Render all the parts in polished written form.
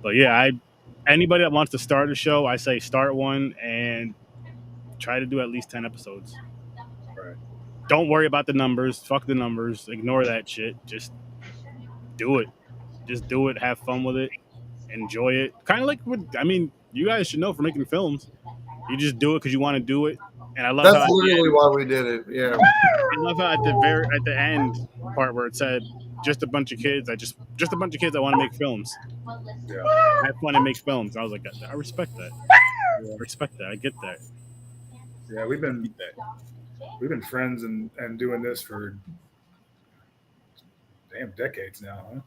But yeah, anybody that wants to start a show, I say start one and try to do at least 10 episodes. Right. Don't worry about the numbers. Fuck the numbers. Ignore that shit. Just do it. Just do it. Have fun with it. Enjoy it. Kind of like you guys should know for making films. You just do it because you want to do it. And I love That's how literally why we did it. Yeah. I love how at the end part where it said just a bunch of kids. Just a bunch of kids that want to make films. Yeah. Have fun and make films. I was like, I respect that. I respect that. I get that. Yeah, we've been friends and doing this for damn decades now, huh?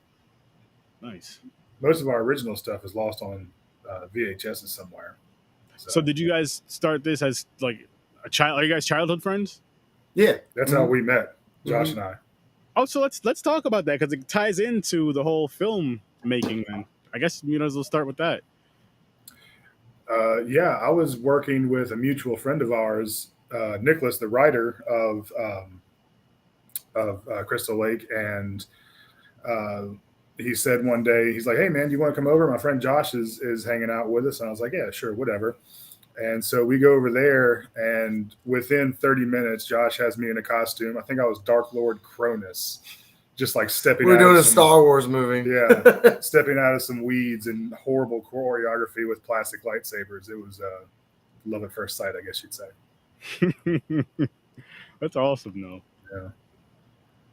Nice. Most of our original stuff is lost on VHSs somewhere. So did you guys start this as like a child? Are you guys childhood friends? Yeah. That's how we met, Josh and I. Oh, so let's talk about that because it ties into the whole film making. Then I guess we'll start with that. Yeah, I was working with a mutual friend of ours, Nicholas, the writer of Crystal Lake, and he said one day, he's like, "Hey man, do you want to come over? My friend Josh is hanging out with us." And I was like, "Yeah, sure, whatever." And so we go over there, and within 30 minutes, Josh has me in a costume. I think I was Dark Lord Cronus, just like stepping. We're doing a Star Wars movie. Yeah, stepping out of some weeds and horrible choreography with plastic lightsabers. It was love at first sight, I guess you'd say. That's awesome, though. Yeah.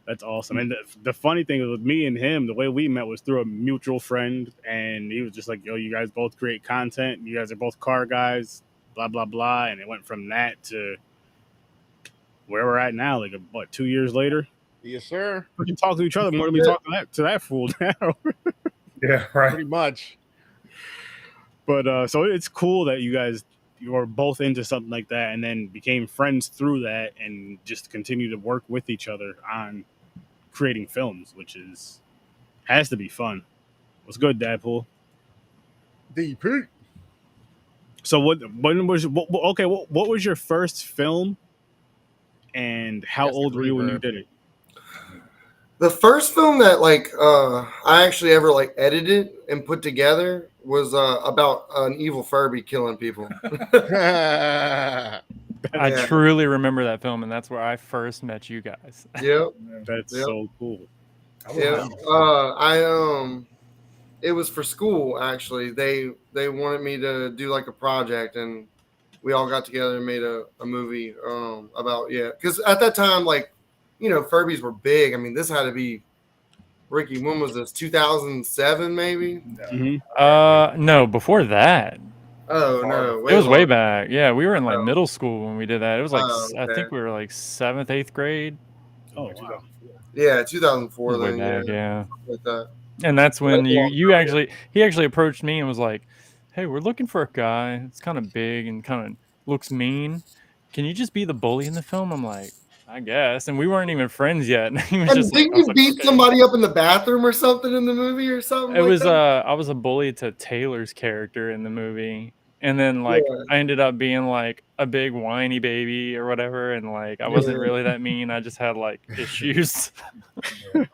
That's awesome. And the funny thing with me and him, the way we met was through a mutual friend, and he was just like, "Yo, you guys both create content. You guys are both car guys, blah blah blah." And it went from that to where we're at now, like 2 years later. Yes, sir. We can talk to each other more than we talk to that fool now. Yeah, right. Pretty much. But so it's cool that you guys were both into something like that, and then became friends through that, and just continue to work with each other on creating films, which has to be fun. What's good, Dadpool? DP. So what was your first film, and how old were you when you did it? The first film that I actually ever edited and put together was about an evil Furby killing people. I truly remember that film, and that's where I first met you guys. Yep. That's so cool. Yeah. It was for school actually. They wanted me to do like a project, and we all got together and made a movie about because at that time Furbies were big. I mean, this had to be Ricky. When was this? 2007 maybe? No, before that. Oh no, it was way back. Yeah, we were in middle school when we did that. It was I think we were 7th, 8th grade. Oh wow. Yeah, 2004 then. Back, yeah. Like that. And that's when he actually approached me and was like, "Hey, we're looking for a guy. It's kind of big and kind of looks mean. Can you just be the bully in the film?" I'm like, "I guess." And we weren't even friends yet. He was just didn't you beat somebody up in the bathroom or something in the movie or something? It was I was a bully to Taylor's character in the movie. And then I ended up being a big whiny baby or whatever, and I wasn't really that mean. I just had issues. That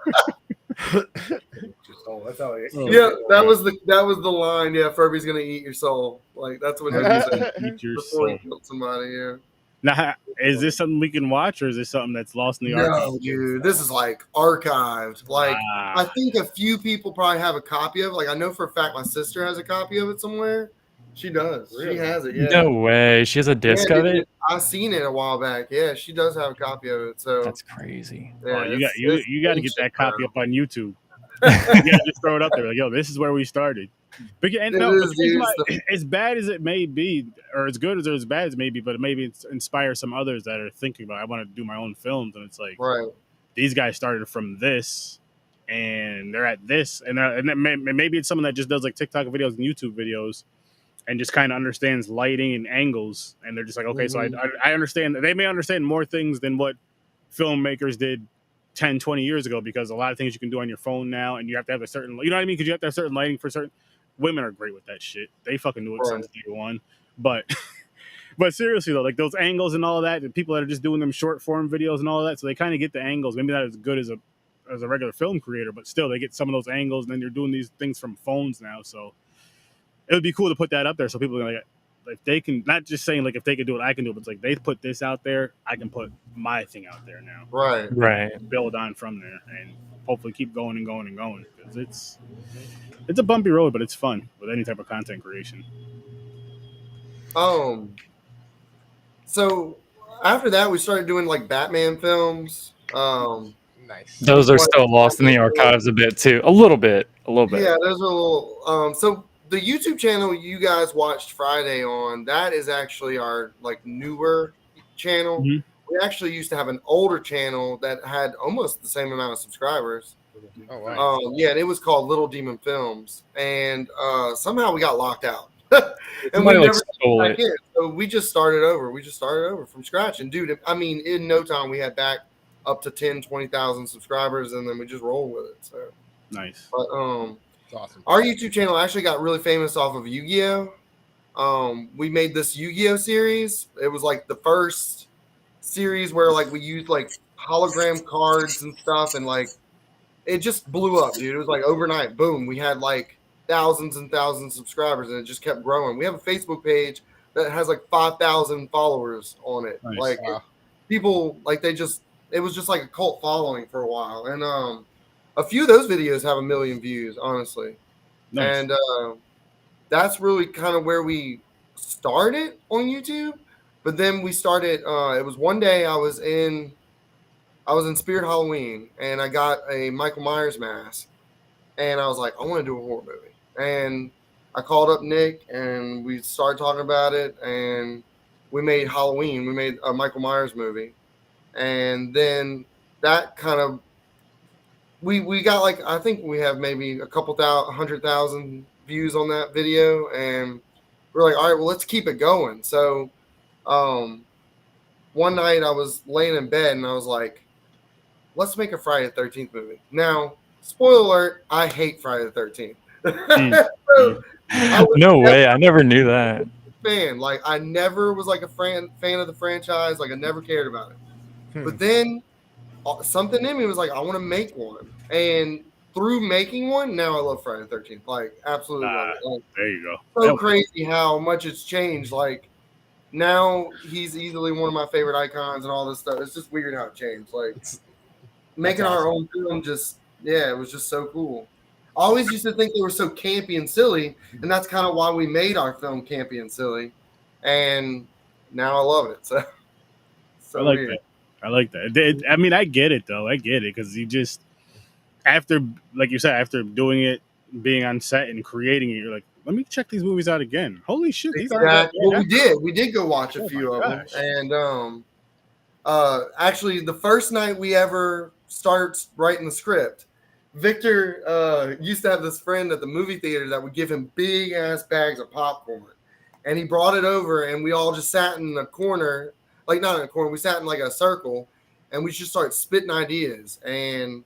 was the line. Yeah, Furby's gonna eat your soul. That's what he said. Eat your before soul. He killed somebody. Yeah. Now, is this something we can watch, or is this something that's lost in the archive? No, dude, this is archived. I think a few people probably have a copy of it. I know for a fact my sister has a copy of it somewhere. She does. Really? She has it. Yeah. No way. She has a disc of it. I seen it a while back. Yeah, she does have a copy of it. So that's crazy. Yeah, you got to get that copy up on YouTube. You got to just throw it up there. Yo, this is where we started. But as bad as it may be, or as good or as bad as it may be, but maybe inspire some others that are thinking about, I want to do my own films, and it's these guys started from this, and they're at this, and maybe it's someone that just does TikTok videos and YouTube videos, and just kind of understands lighting and angles, and they're just okay, so I understand that they may understand more things than what filmmakers did 10, 20 years ago, because a lot of things you can do on your phone now, and you have to have a certain, you know what I mean? Because you have to have certain lighting for certain. Women are great with that shit. They fucking knew it since day one. But seriously though, those angles and all that, the people that are just doing them short form videos and all that, so they kind of get the angles. Maybe not as good as a as a regular film creator, but still they get some of those angles, and then you're doing these things from phones now. So it would be cool to put that up there so people are like, if they can, not just saying like if they can do it, I can do it, but it's like they put this out there, I can put my thing out there now. Right. Build on from there and hopefully keep going and going and going, because it's a bumpy road, but it's fun with any type of content creation. So after that, we started doing like Batman films. Nice. Those are still lost in the archives a bit too. A little bit. Yeah, those are a little. So the YouTube channel you guys watched Friday on, that is actually our like newer channel. Mhm. We actually used to have an older channel that had almost the same amount of subscribers. Oh, wow. Yeah, and it was called Little Demon Films, and somehow we got locked out. And Somebody, we like, never stole got back it. in. So we just started over. We just started over from scratch. And dude, I mean, in no time we had back up to 10, 20,000 subscribers, and then we just rolled with it. So Nice. but It's awesome. our YouTube channel actually got really famous off of Yu-Gi-Oh. We made this Yu-Gi-Oh series. It was like the first series where like we used like hologram cards and stuff, and like it just blew up, dude. It was like overnight, boom. We had like thousands and thousands of subscribers, and it just kept growing. We have a Facebook page that has like 5,000 followers on it. Nice. Like people, like it was just like a cult following for a while. And a few of those videos have 1 million views, honestly. Nice. And that's really kind of where we started on YouTube. But then we started. It was one day I was in Spirit Halloween, and I got a Michael Myers mask, and I was like, I want to do a horror movie. And I called up Nick, and we started talking about it, and we made Halloween. We made a Michael Myers movie, and then that kind of we got like, I think we have maybe a couple 100,000 views on that video, and we're like, all right, well, let's keep it going. So one night I was laying in bed, and I was like, let's make a Friday the 13th movie. Now, spoiler alert, I hate Friday the 13th. So, No way. I never knew that. Fan. Like, I never was like a fan of the franchise. Like, I never cared about it. But then something in me was like, I want to make one. And through making one, now I love Friday the 13th. Like, absolutely love it. Like, there you go. So crazy how much it's changed. Like, now he's easily one of my favorite icons and all this stuff. It's just weird how it changed. Like, making our own film, it was just so cool. I always used to think they were so campy and silly, and that's kind of why we made our film campy and silly. And now I love it. So I like weird. that. I like that. I mean, I get it though. I get it, because you just, after, like you said, after doing it, being on set and creating it, you're like, let me check these movies out again. Holy shit! Well, we did go watch a few of them, and actually, the first night we ever started writing the script, Victor used to have this friend at the movie theater that would give him big ass bags of popcorn, and he brought it over, and we all just sat in a corner, like not in a corner, we sat in like a circle, and we just started spitting ideas, and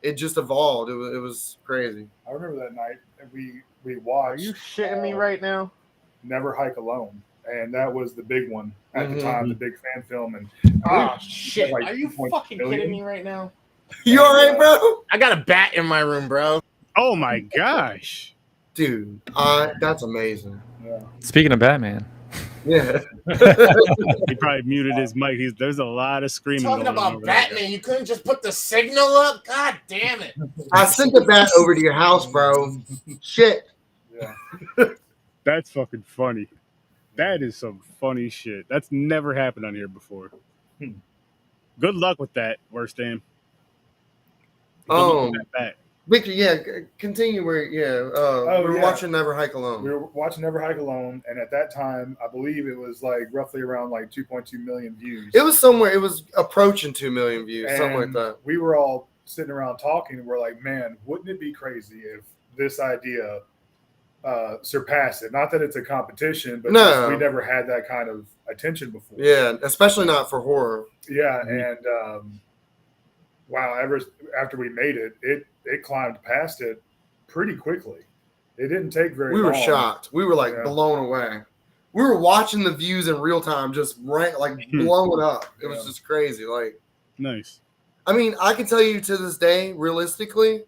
it just evolved. It was crazy. I remember that night we watched. Are you shitting me right now? Never Hike Alone, and that was the big one at the time, the big fan film. And Oh shit! like Are you 2.2 fucking million? kidding me right now? You all right, bro? I got a bat in my room, bro. Oh my gosh, Dude, that's amazing. Yeah. Speaking of Batman, Yeah. he probably muted his mic. There's a lot of screaming. Talking going on about over Batman, there. you couldn't just put the signal up? God damn it! I sent the bat over to your house, bro. Shit. Yeah. That's fucking funny. That is some funny shit. That's never happened on here before. Good luck with that, WorstDamn. Victor, continue where, we were watching Never Hike Alone. We were watching Never Hike Alone, and at that time, I believe it was like roughly around like 2.2 million views. It was approaching 2 million views, something like that. We were all sitting around talking, and we're like, man, wouldn't it be crazy if this idea surpassed it? Not that it's a competition, but just, we never had that kind of attention before. Yeah, especially not for horror. Yeah, and wow, after we made it, it climbed past it pretty quickly. It didn't take very long. We were shocked. We were like blown away. We were watching the views in real time, just blowing up. It was just crazy. Like, nice. I mean, I can tell you to this day, realistically,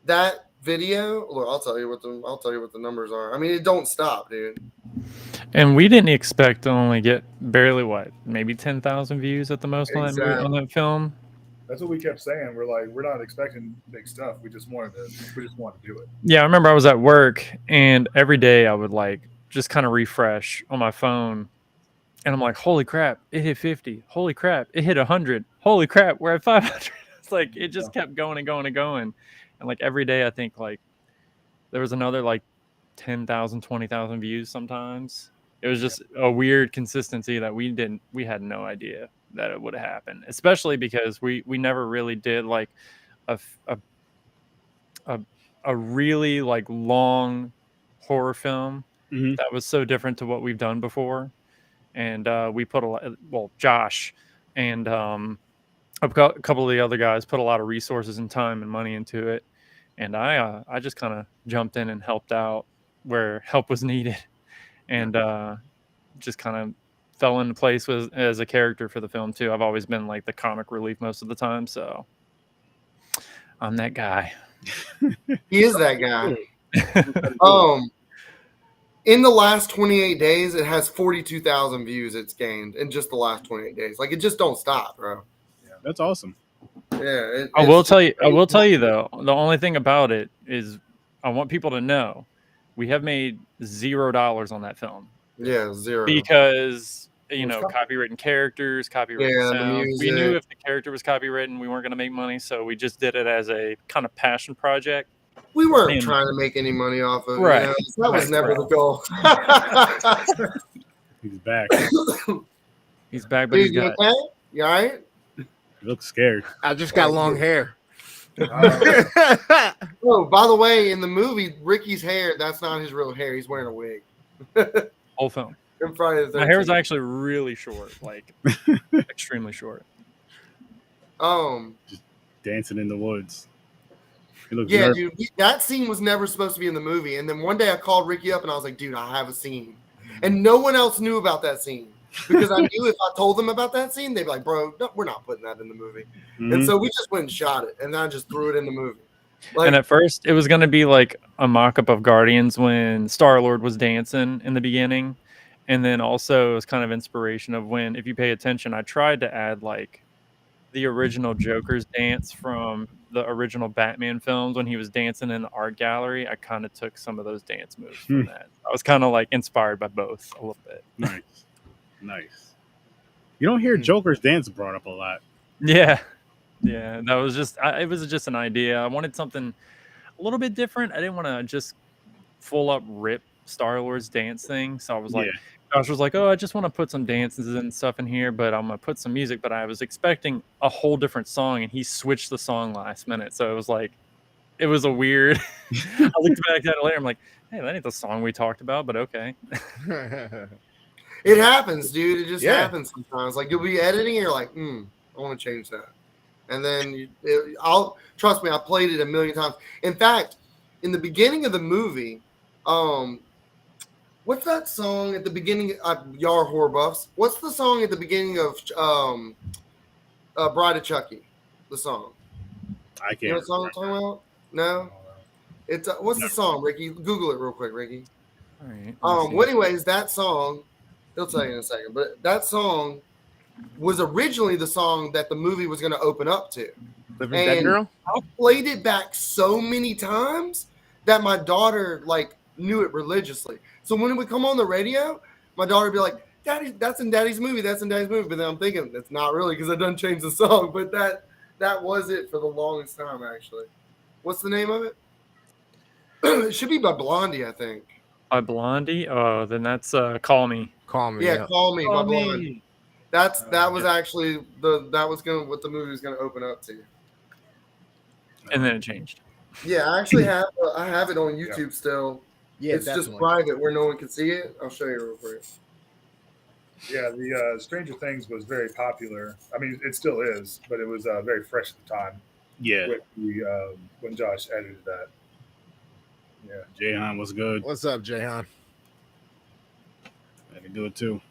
that video. Look, I'll tell you what the numbers are. I mean, it don't stop, dude. And we didn't expect to only get barely maybe 10,000 views at the most on that film. That's what we kept saying. We're like, we're not expecting big stuff. We just wanted to do it. Yeah, I remember I was at work, and every day I would like just kind of refresh on my phone, and I'm like, holy crap, it hit 50. Holy crap, it hit 100. Holy crap, we're at 500. It's like it just kept going and going and going, and like every day I think like there was another like 10,000, 20,000 views sometimes. It was just a weird consistency that we had no idea that it would happen, especially because we never really did like a really like long horror film that was so different to what we've done before. And we put Josh and a couple of the other guys put a lot of resources and time and money into it. And I just kind of jumped in and helped out where help was needed. And just kind of fell into place as a character for the film too. I've always been like the comic relief most of the time, so I'm that guy. He is that guy. In the last 28 days, it has 42,000 views. It's gained in just the last 28 days. Like it just don't stop, bro. Yeah, that's awesome. Yeah, I will tell you though. The only thing about it is, I want people to know, we have made $0 on that film. Yeah, zero. Because copywritten characters, copywritten sounds. We knew if the character was copywritten, we weren't going to make money, so we just did it as a kind of passion project. We weren't trying to make any money off of it. Right. That was never the goal. He's back. He's back, but he's got. Okay? You all right? He looks scared. I just got long hair. Oh, by the way, in the movie, Ricky's hair, that's not his real hair. He's wearing a wig. Whole film. Friday the 13th. My hair is actually really short, like extremely short. Just dancing in the woods. Yeah, dude, that scene was never supposed to be in the movie. And then one day I called Ricky up and I was like, dude, I have a scene. And no one else knew about that scene because I knew if I told them about that scene, they'd be like, bro, no, we're not putting that in the movie. And so we just went and shot it, and then I just threw it in the movie. Like, and at first, it was going to be like a mock-up of Guardians when Star-Lord was dancing in the beginning. And then also it was kind of inspiration of when, if you pay attention, I tried to add like the original Joker's dance from the original Batman films when he was dancing in the art gallery. I kind of took some of those dance moves from that. I was kind of like inspired by both a little bit. Nice. You don't hear Joker's dance brought up a lot. Yeah. That was just, it was just an idea. I wanted something a little bit different. I didn't want to just full up rip Star-Lord's dance thing. So I was like, Josh was like, oh, I just want to put some dances and stuff in here, but I'm going to put some music. But I was expecting a whole different song, and he switched the song last minute. So it was like, it was a weird. I looked back at it later. I'm like, hey, that ain't the song we talked about, but okay. It happens, dude. It just happens sometimes. Like, you'll be editing, and you're like, I want to change that. And then trust me, I played it a million times. In fact, in the beginning of the movie, what's that song at the beginning? Y'all are horror buffs. What's the song at the beginning of Bride of Chucky? The song. I can't. You know what song I'm talking about? No. It's what's the song, Ricky? Google it real quick, Ricky. All right. Well, anyways, that song, he'll tell you in a second, but that song was originally the song that the movie was going to open up to. Living Dead Girl? I played it back so many times that my daughter like knew it religiously. So when it would come on the radio, my daughter would be like, Daddy, that's in Daddy's movie. That's in Daddy's movie. But then I'm thinking, it's not really because I done changed the song. But that was it for the longest time, actually. What's the name of it? It should be by Blondie, I think. By Blondie? Oh, then that's Call Me. Call Me. Yeah, Call Me by Blondie. That was actually what the movie was gonna open up to. And then it changed. Yeah, I actually have it on YouTube still. Yeah, it's just private where no one can see it. I'll show you real quick. Yeah, the Stranger Things was very popular. I mean, it still is, but it was very fresh at the time. Yeah. When Josh edited that. Yeah. Jayhan was good. What's up, Jayhan? I can do it too.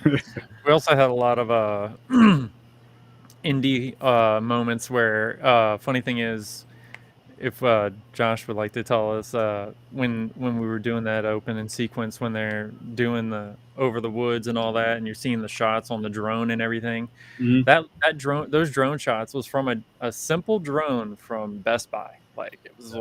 We also had a lot of indie moments where funny thing is, if Josh would like to tell us when we were doing that opening sequence when they're doing the over the woods and all that, and you're seeing the shots on the drone and everything, that drone, those drone shots was from a simple drone from Best Buy. Like it was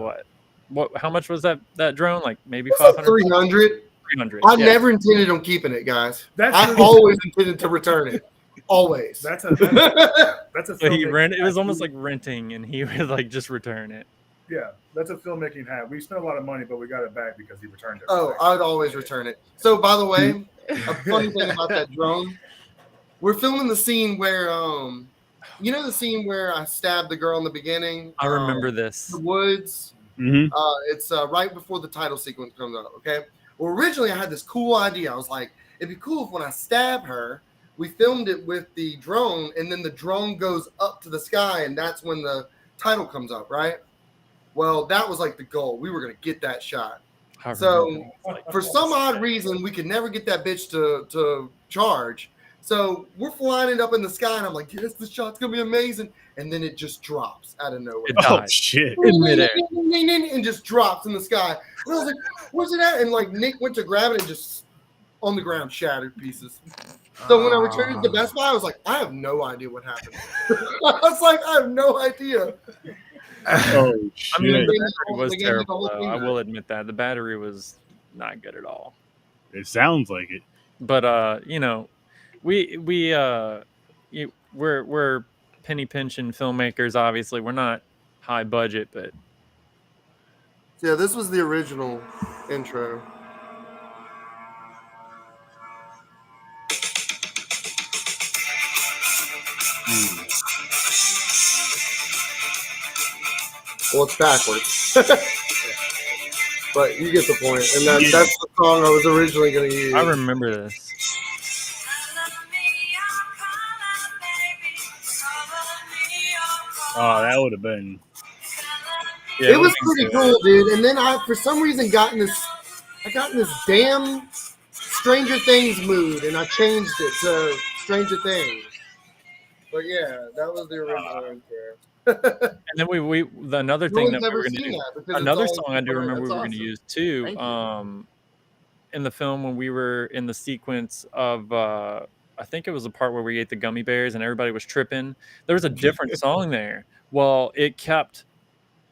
what how much was that drone? Like maybe 500. 300. 300. I never intended on keeping it, guys. I always intended to return it. Always. That's a So he it was almost like renting, and he would like just return it. Yeah, that's a filmmaking hat. We spent a lot of money, but we got it back because he returned it. Oh, I'd always return it. So, by the way, a funny thing about that drone, we're filming the scene where, you know, the scene where I stabbed the girl in the beginning. I remember this. The woods. It's right before the title sequence comes up. Okay. Well, originally I had this cool idea. I was like, it'd be cool if when I stab her, we filmed it with the drone, and then the drone goes up to the sky, and that's when the title comes up, right? Well, that was like the goal. We were going to get that shot. So for some odd reason, we could never get that bitch to charge. So we're flying it up in the sky, and I'm like, yes, this shot's going to be amazing. And then it just drops out of nowhere. Oh, shit. In midair. And just drops in the sky. And I was like, where's it at? And like Nick went to grab it and just on the ground shattered pieces. So when I returned it to Best Buy, I was like, I have no idea what happened. I was like, I have no idea. Oh, shit. I mean, the battery was terrible, though. I will admit that. The battery was not good at all. It sounds like it. But, you know, we're penny pinching filmmakers, obviously. We're not high budget, but... Yeah, this was the original intro. Well, it's backwards. But you get the point. And that's the song I was originally going to use. I remember this. Oh, that would have been... Yeah, it was pretty cool, dude. And then for some reason, got in this damn Stranger Things mood, and I changed it to Stranger Things. But yeah, that was the original intro. And then another thing that we were going to do, another song I do remember we were going to use too, in the film when we were in the sequence of, I think it was the part where we ate the gummy bears and everybody was tripping. There was a different song there. Well, it kept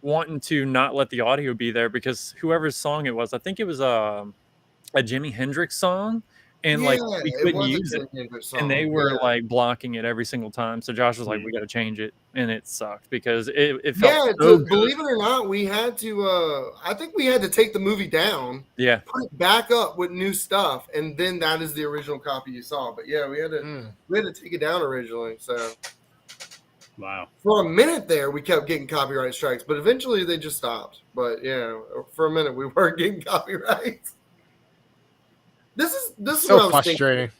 wanting to not let the audio be there because whoever's song it was, I think it was a Jimi Hendrix song. And like we couldn't use it, and they were like blocking it every single time. So Josh was like, "We got to change it," and it sucked because it felt so good. Believe it or not, we had to. I think we had to take the movie down, put it back up with new stuff, and then that is the original copy you saw. But yeah, we had to take it down originally. So wow, for a minute there, we kept getting copyright strikes, but eventually they just stopped. But yeah, for a minute we weren't getting copyrights. This is so what I was frustrating.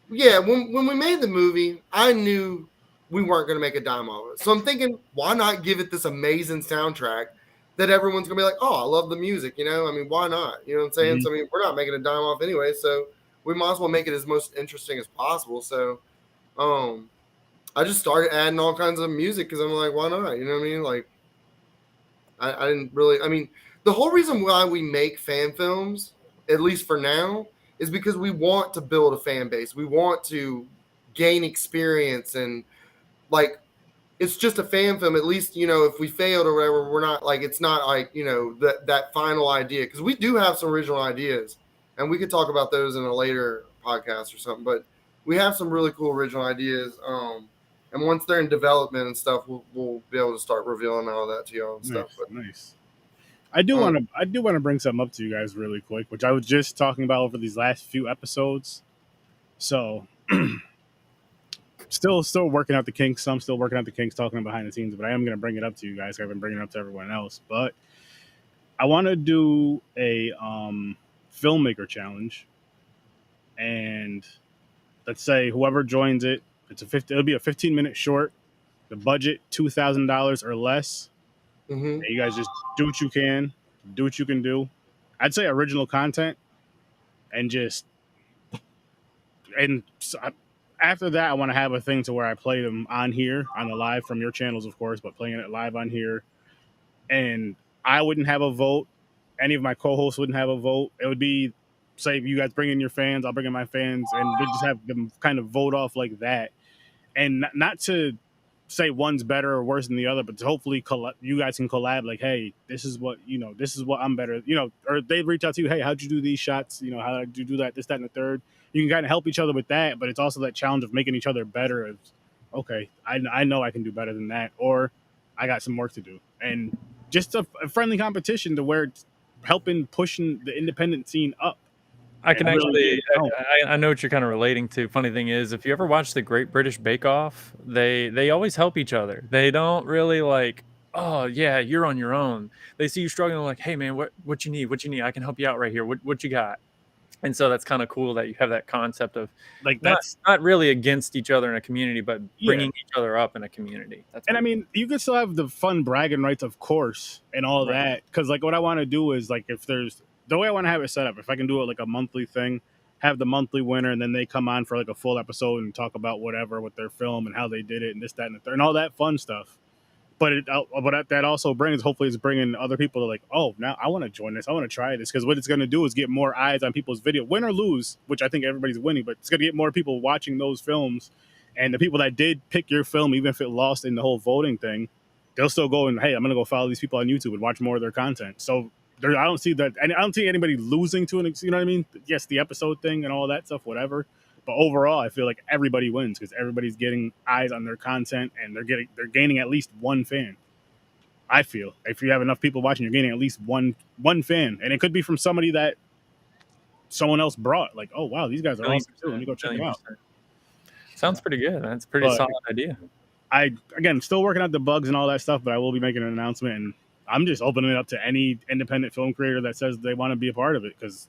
Thinking. Yeah, when we made the movie, I knew we weren't going to make a dime off it. So I'm thinking, why not give it this amazing soundtrack that everyone's going to be like, oh, I love the music, you know? I mean, why not? You know what I'm saying? So I mean, we're not making a dime off anyway, so we might as well make it as most interesting as possible. So I just started adding all kinds of music because I'm like, why not? You know what I mean? Like, I didn't really, I mean, the whole reason why we make fan films, at least for now, is because we want to build a fan base. We want to gain experience and like, it's just a fan film. At least, you know, if we failed or whatever, we're not like, it's not like, you know, that final idea. Cause we do have some original ideas and we could talk about those in a later podcast or something, but we have some really cool original ideas. And once they're in development and stuff, we'll be able to start revealing all that to y'all and stuff. But nice. I do want to bring something up to you guys really quick, which I was just talking about over these last few episodes. So, still working out the kinks. I'm still working out the kinks, talking behind the scenes, but I am going to bring it up to you guys. I've been bringing it up to everyone else, but I want to do a filmmaker challenge, and let's say whoever joins it, it'll be a 15-minute short. The budget $2,000 or less. And you guys just do what you can, do what you can do. I'd say original content, and after that, I want to have a thing to where I play them on here on the live from your channels, of course, but playing it live on here, and I wouldn't have a vote. Any of my co-hosts wouldn't have a vote. It would be, say, you guys bring in your fans, I'll bring in my fans, and we just have them kind of vote off like that. And not to say one's better or worse than the other, but to hopefully you guys can collab. Like, hey, this is what this is what I'm better. Or they'd reach out to you. Hey, how'd you do these shots? How did you do that? This, that, and the third. You can kind of help each other with that, but it's also that challenge of making each other better. Of, okay, I know I can do better than that, or I got some work to do, and just a friendly competition to where it's helping pushing the independent scene up. I can actually, I know what you're kind of relating to. Funny thing is, if you ever watch the Great British Bake Off, they always help each other. They don't really like, oh yeah, you're on your own. They see you struggling, like, hey man, what you need? What you need? I can help you out right here. What you got? And so that's kind of cool that you have that concept of like that's not really against each other in a community, but bringing each other up in a community. And I mean, you can still have the fun bragging rights, of course, and all that. Because like what I want to do is like if there's the way I want to have it set up, if I can do it like a monthly thing, have the monthly winner, and then they come on for like a full episode and talk about whatever with their film and how they did it and this, that, and the third, and all that fun stuff. But that also brings, hopefully, it's bringing other people to like, oh, now I want to join this. I want to try this. Because what it's going to do is get more eyes on people's video. Win or lose, which I think everybody's winning, but it's going to get more people watching those films. And the people that did pick your film, even if it lost in the whole voting thing, they'll still go and, hey, I'm going to go follow these people on YouTube and watch more of their content. So I don't see that. And I don't see anybody losing to it. You know what I mean? Yes, the episode thing and all that stuff, whatever. But overall, I feel like everybody wins because everybody's getting eyes on their content and they're gaining at least one fan. I feel if you have enough people watching, you're gaining at least one fan, and it could be from somebody that someone else brought. Like, oh wow, these guys are awesome too. Let me go check them out. Sounds pretty good. That's a pretty solid idea. Again, still working out the bugs and all that stuff, but I will be making an announcement, and I'm just opening it up to any independent film creator that says they want to be a part of it because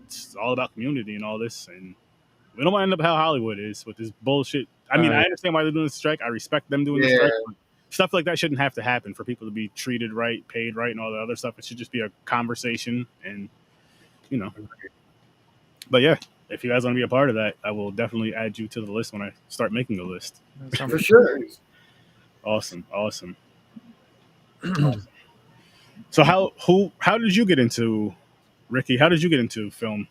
it's all about community and all this, and we don't want to end up how Hollywood is with this bullshit. I mean, I understand why they're doing the strike. I respect them doing the strike. But stuff like that shouldn't have to happen for people to be treated right, paid right, and all the other stuff. It should just be a conversation, and But yeah, if you guys want to be a part of that, I will definitely add you to the list when I start making the list. For sure. Awesome. So how did you get into, Ricky? How did you get into film?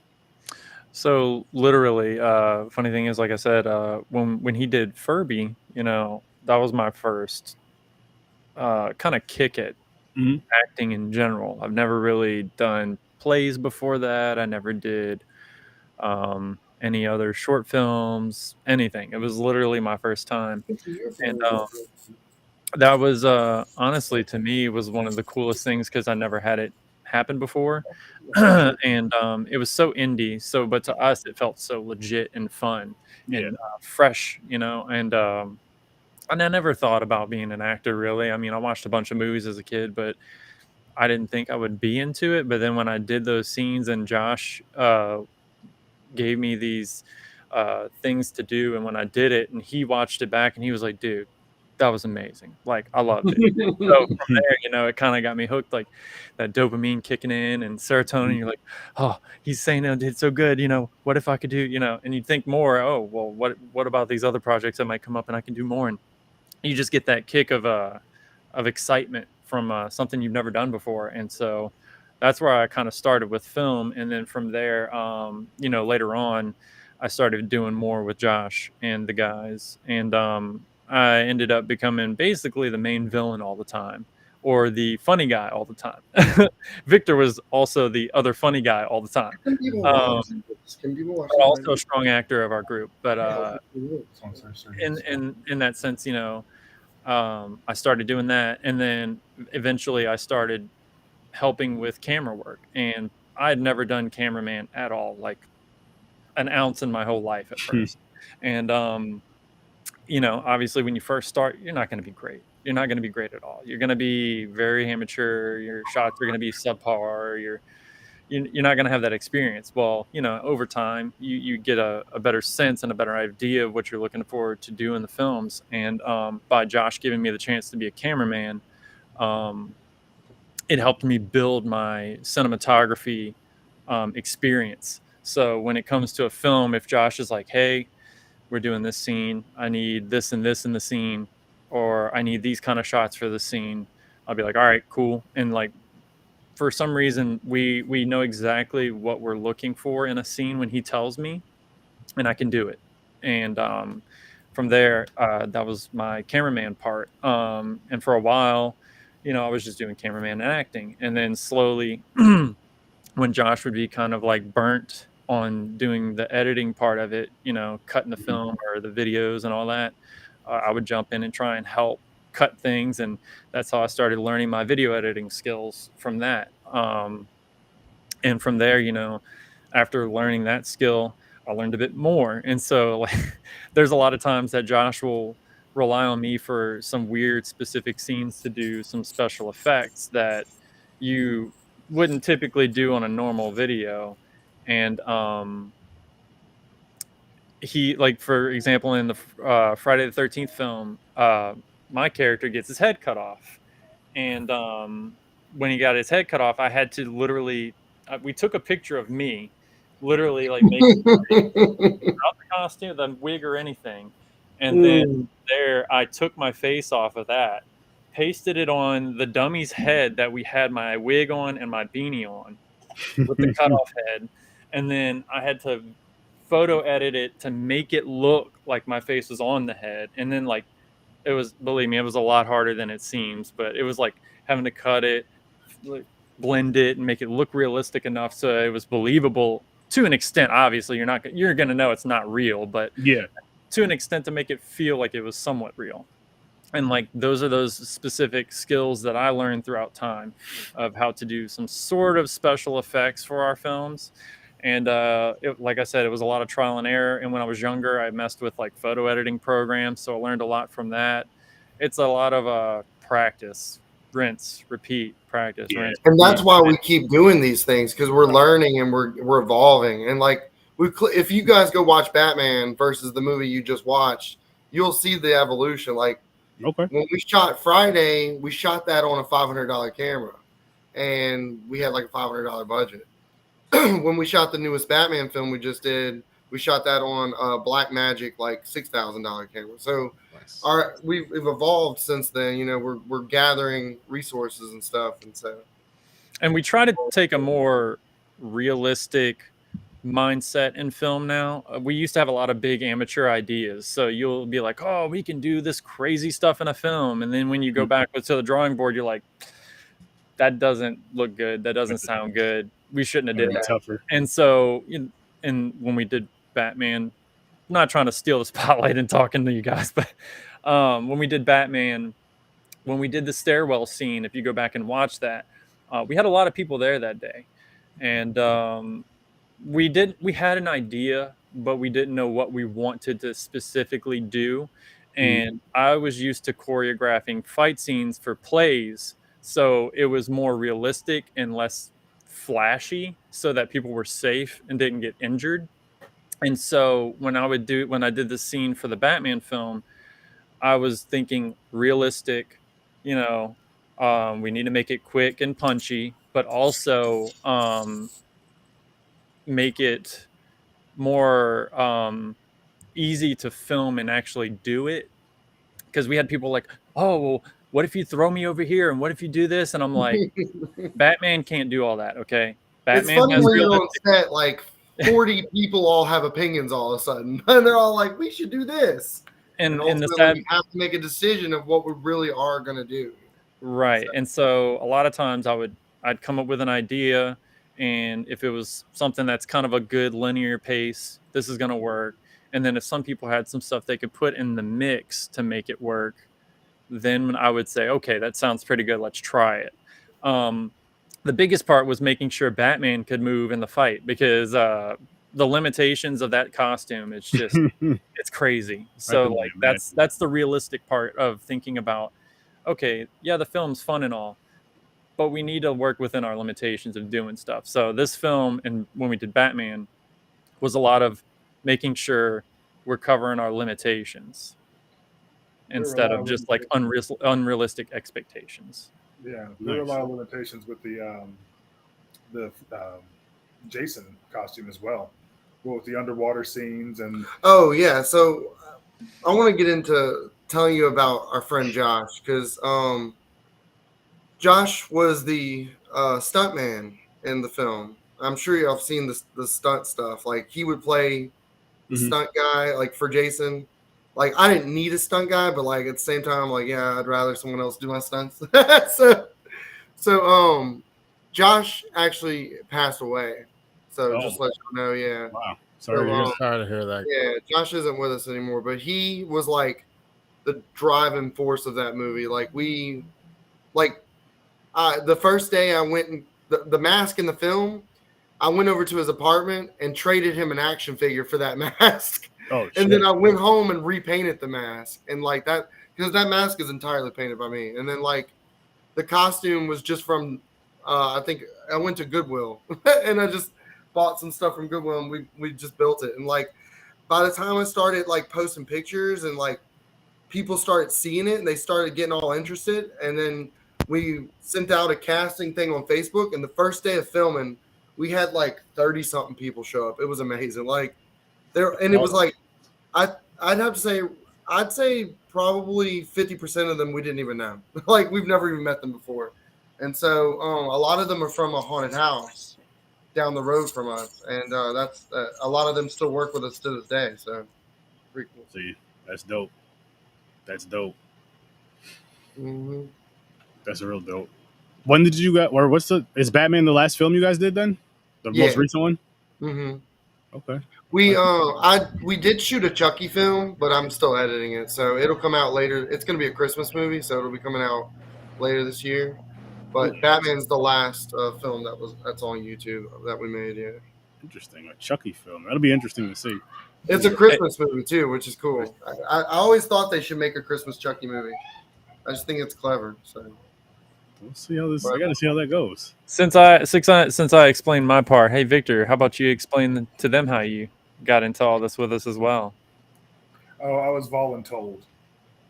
So literally, funny thing is, like I said, when he did Furby, that was my first kind of kick at acting in general. I've never really done plays before that. I never did any other short films, anything. It was literally my first time. And that was honestly, to me, was one of the coolest things because I never had it happen before. And it was so indie, but to us it felt so legit and fun and fresh, and I never thought about being an actor really. I mean, I watched a bunch of movies as a kid, but I didn't think I would be into it. But then when I did those scenes and Josh gave me these things to do, and when I did it and he watched it back and he was like, dude, that was amazing. Like, I loved it. So from there, it kind of got me hooked, like that dopamine kicking in and serotonin. You're like, oh, he's saying I did so good. What if I could do, and you think more, oh, well, what about these other projects that might come up and I can do more? And you just get that kick of excitement from something you've never done before. And so that's where I kind of started with film. And then from there, later on, I started doing more with Josh and the guys. And I ended up becoming basically the main villain all the time, or the funny guy all the time. Victor was also the other funny guy all the time. Also a strong actor of our group. But in that sense, I started doing that, and then eventually I started helping with camera work, and I had never done cameraman at all, like an ounce in my whole life at first. And obviously when you first start, you're not going to be great. You're not going to be great at all. You're going to be very amateur. Your shots are going to be subpar. You're not going to have that experience. Well, over time, you get a better sense and a better idea of what you're looking forward to do in the films. And by Josh giving me the chance to be a cameraman, it helped me build my cinematography experience. So when it comes to a film, if Josh is like, hey, we're doing this scene. I need this and this in the scene, or I need these kind of shots for the scene. I'll be like, all right, cool. And like, for some reason, we know exactly what we're looking for in a scene when he tells me, and I can do it. And from there, that was my cameraman part. And for a while, I was just doing cameraman and acting. And then slowly, when Josh would be kind of like burnt on doing the editing part of it, cutting the film or the videos and all that, I would jump in and try and help cut things. And that's how I started learning my video editing skills from that. And from there, after learning that skill, I learned a bit more. And so like, there's a lot of times that Josh will rely on me for some weird specific scenes to do some special effects that you wouldn't typically do on a normal video. And he, like, for example, in the Friday the 13th film, my character gets his head cut off. And when he got his head cut off, I had to literally, we took a picture of me, literally like making not the costume, the wig or anything. And then there, I took my face off of that, pasted it on the dummy's head that we had my wig on and my beanie on with the cutoff head. And then I had to photo edit it to make it look like my face was on the head. And then like, it was, believe me, it was a lot harder than it seems, but it was like having to cut it, like, blend it, and make it look realistic enough so it was believable to an extent. Obviously, you're gonna know it's not real, but yeah, to an extent to make it feel like it was somewhat real. And like those are those specific skills that I learned throughout time of how to do some sort of special effects for our films. And like I said, it was a lot of trial and error. And when I was younger, I messed with like photo editing programs. So I learned a lot from that. It's a lot of practice, rinse, repeat, practice, rinse. And that's why we keep doing these things, because we're learning and we're evolving. And like, if you guys go watch Batman versus the movie you just watched, you'll see the evolution. Like, okay, when we shot Friday, we shot that on a $500 camera, and we had like a $500 budget. When we shot the newest Batman film we just did, we shot that on Black Magic, like $6,000 camera. So Nice. we've evolved since then. We're gathering resources and stuff, and we try to take a more realistic mindset in film now. We used to have a lot of big amateur ideas, so you'll be like, oh, we can do this crazy stuff in a film, and then when you go back to the drawing board, you're like, that doesn't look good, that doesn't sound good, we shouldn't have did that. Tougher. And so and when we did Batman, I'm not trying to steal the spotlight and talking to you guys, but when we did Batman, when we did the stairwell scene, if you go back and watch that, we had a lot of people there that day. And we had an idea, but we didn't know what we wanted to specifically do. And I was used to choreographing fight scenes for plays, so it was more realistic and less flashy, so that people were safe and didn't get injured. And so when I did the scene for the Batman film, I was thinking realistic, we need to make it quick and punchy, but also make it more easy to film and actually do it. Because we had people like, oh, well, what if you throw me over here? And what if you do this? And I'm like, Batman can't do all that, okay? Batman it's funny has when you're on set, like 40 people all have opinions all of a sudden. And they're all like, we should do this. And ultimately, the sad, we have to make a decision of what we really are going to do. right. And so a lot of times I'd come up with an idea, and if it was something that's kind of a good linear pace, this is going to work. And then if some people had some stuff they could put in the mix to make it work, then I would say, okay, that sounds pretty good, let's try it. The biggest part was making sure Batman could move in the fight, because the limitations of that costume, it's just it's crazy. So like that's the realistic part of thinking about, okay, yeah, the film's fun and all, but we need to work within our limitations of doing stuff. So this film, and when we did Batman, was a lot of making sure we're covering our limitations instead of just like unrealistic expectations. Yeah, there were a lot of limitations with the Jason costume as well. with the underwater scenes and. Oh yeah, so I want to get into telling you about our friend Josh because Josh was the stuntman in the film. I'm sure y'all have seen the stunt stuff. Like he would play the stunt guy, like for Jason. Like I didn't need a stunt guy, but like at the same time, like yeah, I'd rather someone else do my stunts. so Josh actually passed away. So just let you know, yeah. Wow, sorry to hear that. Sorry to hear that. Yeah, Josh isn't with us anymore, but he was like the driving force of that movie. Like the first day I went and the mask in the film, I went over to his apartment and traded him an action figure for that mask. Oh, and then I went home and repainted the mask and like that because that mask is entirely painted by me. And then like the costume was just from I think I went to Goodwill and I just bought some stuff from Goodwill and we just built it. And like by the time I started like posting pictures and like people started seeing it and they started getting all interested, and then we sent out a casting thing on Facebook, and the first day of filming we had like 30 something people show up. It was amazing. Like there, and it was like I'd say probably 50% of them we didn't even know. Like we've never even met them before. And so a lot of them are from a haunted house down the road from us, and that's a lot of them still work with us to this day. So pretty cool. See, that's dope. That's dope. Mm-hmm. That's a real dope. When did you or is Batman the last film you guys did then? The most recent one? Mm-hmm. Okay. We did shoot a Chucky film, but I'm still editing it, so it'll come out later. It's going to be a Christmas movie, so it'll be coming out later this year. But Batman's the last film that's on YouTube that we made. Yeah. Interesting, a Chucky film. That'll be interesting to see. It's a Christmas movie too, which is cool. I always thought they should make a Christmas Chucky movie. I just think it's clever. So we'll see how this. I got to see how that goes. Since I explained my part, hey Victor, how about you explain to them how you got into all this with us as well? Oh, I was voluntold.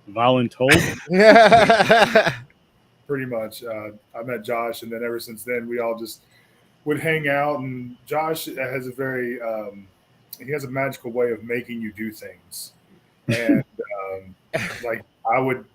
Voluntold? Yeah. Pretty much. I met Josh, and then ever since then, we all just would hang out. And Josh has he has a magical way of making you do things. And like when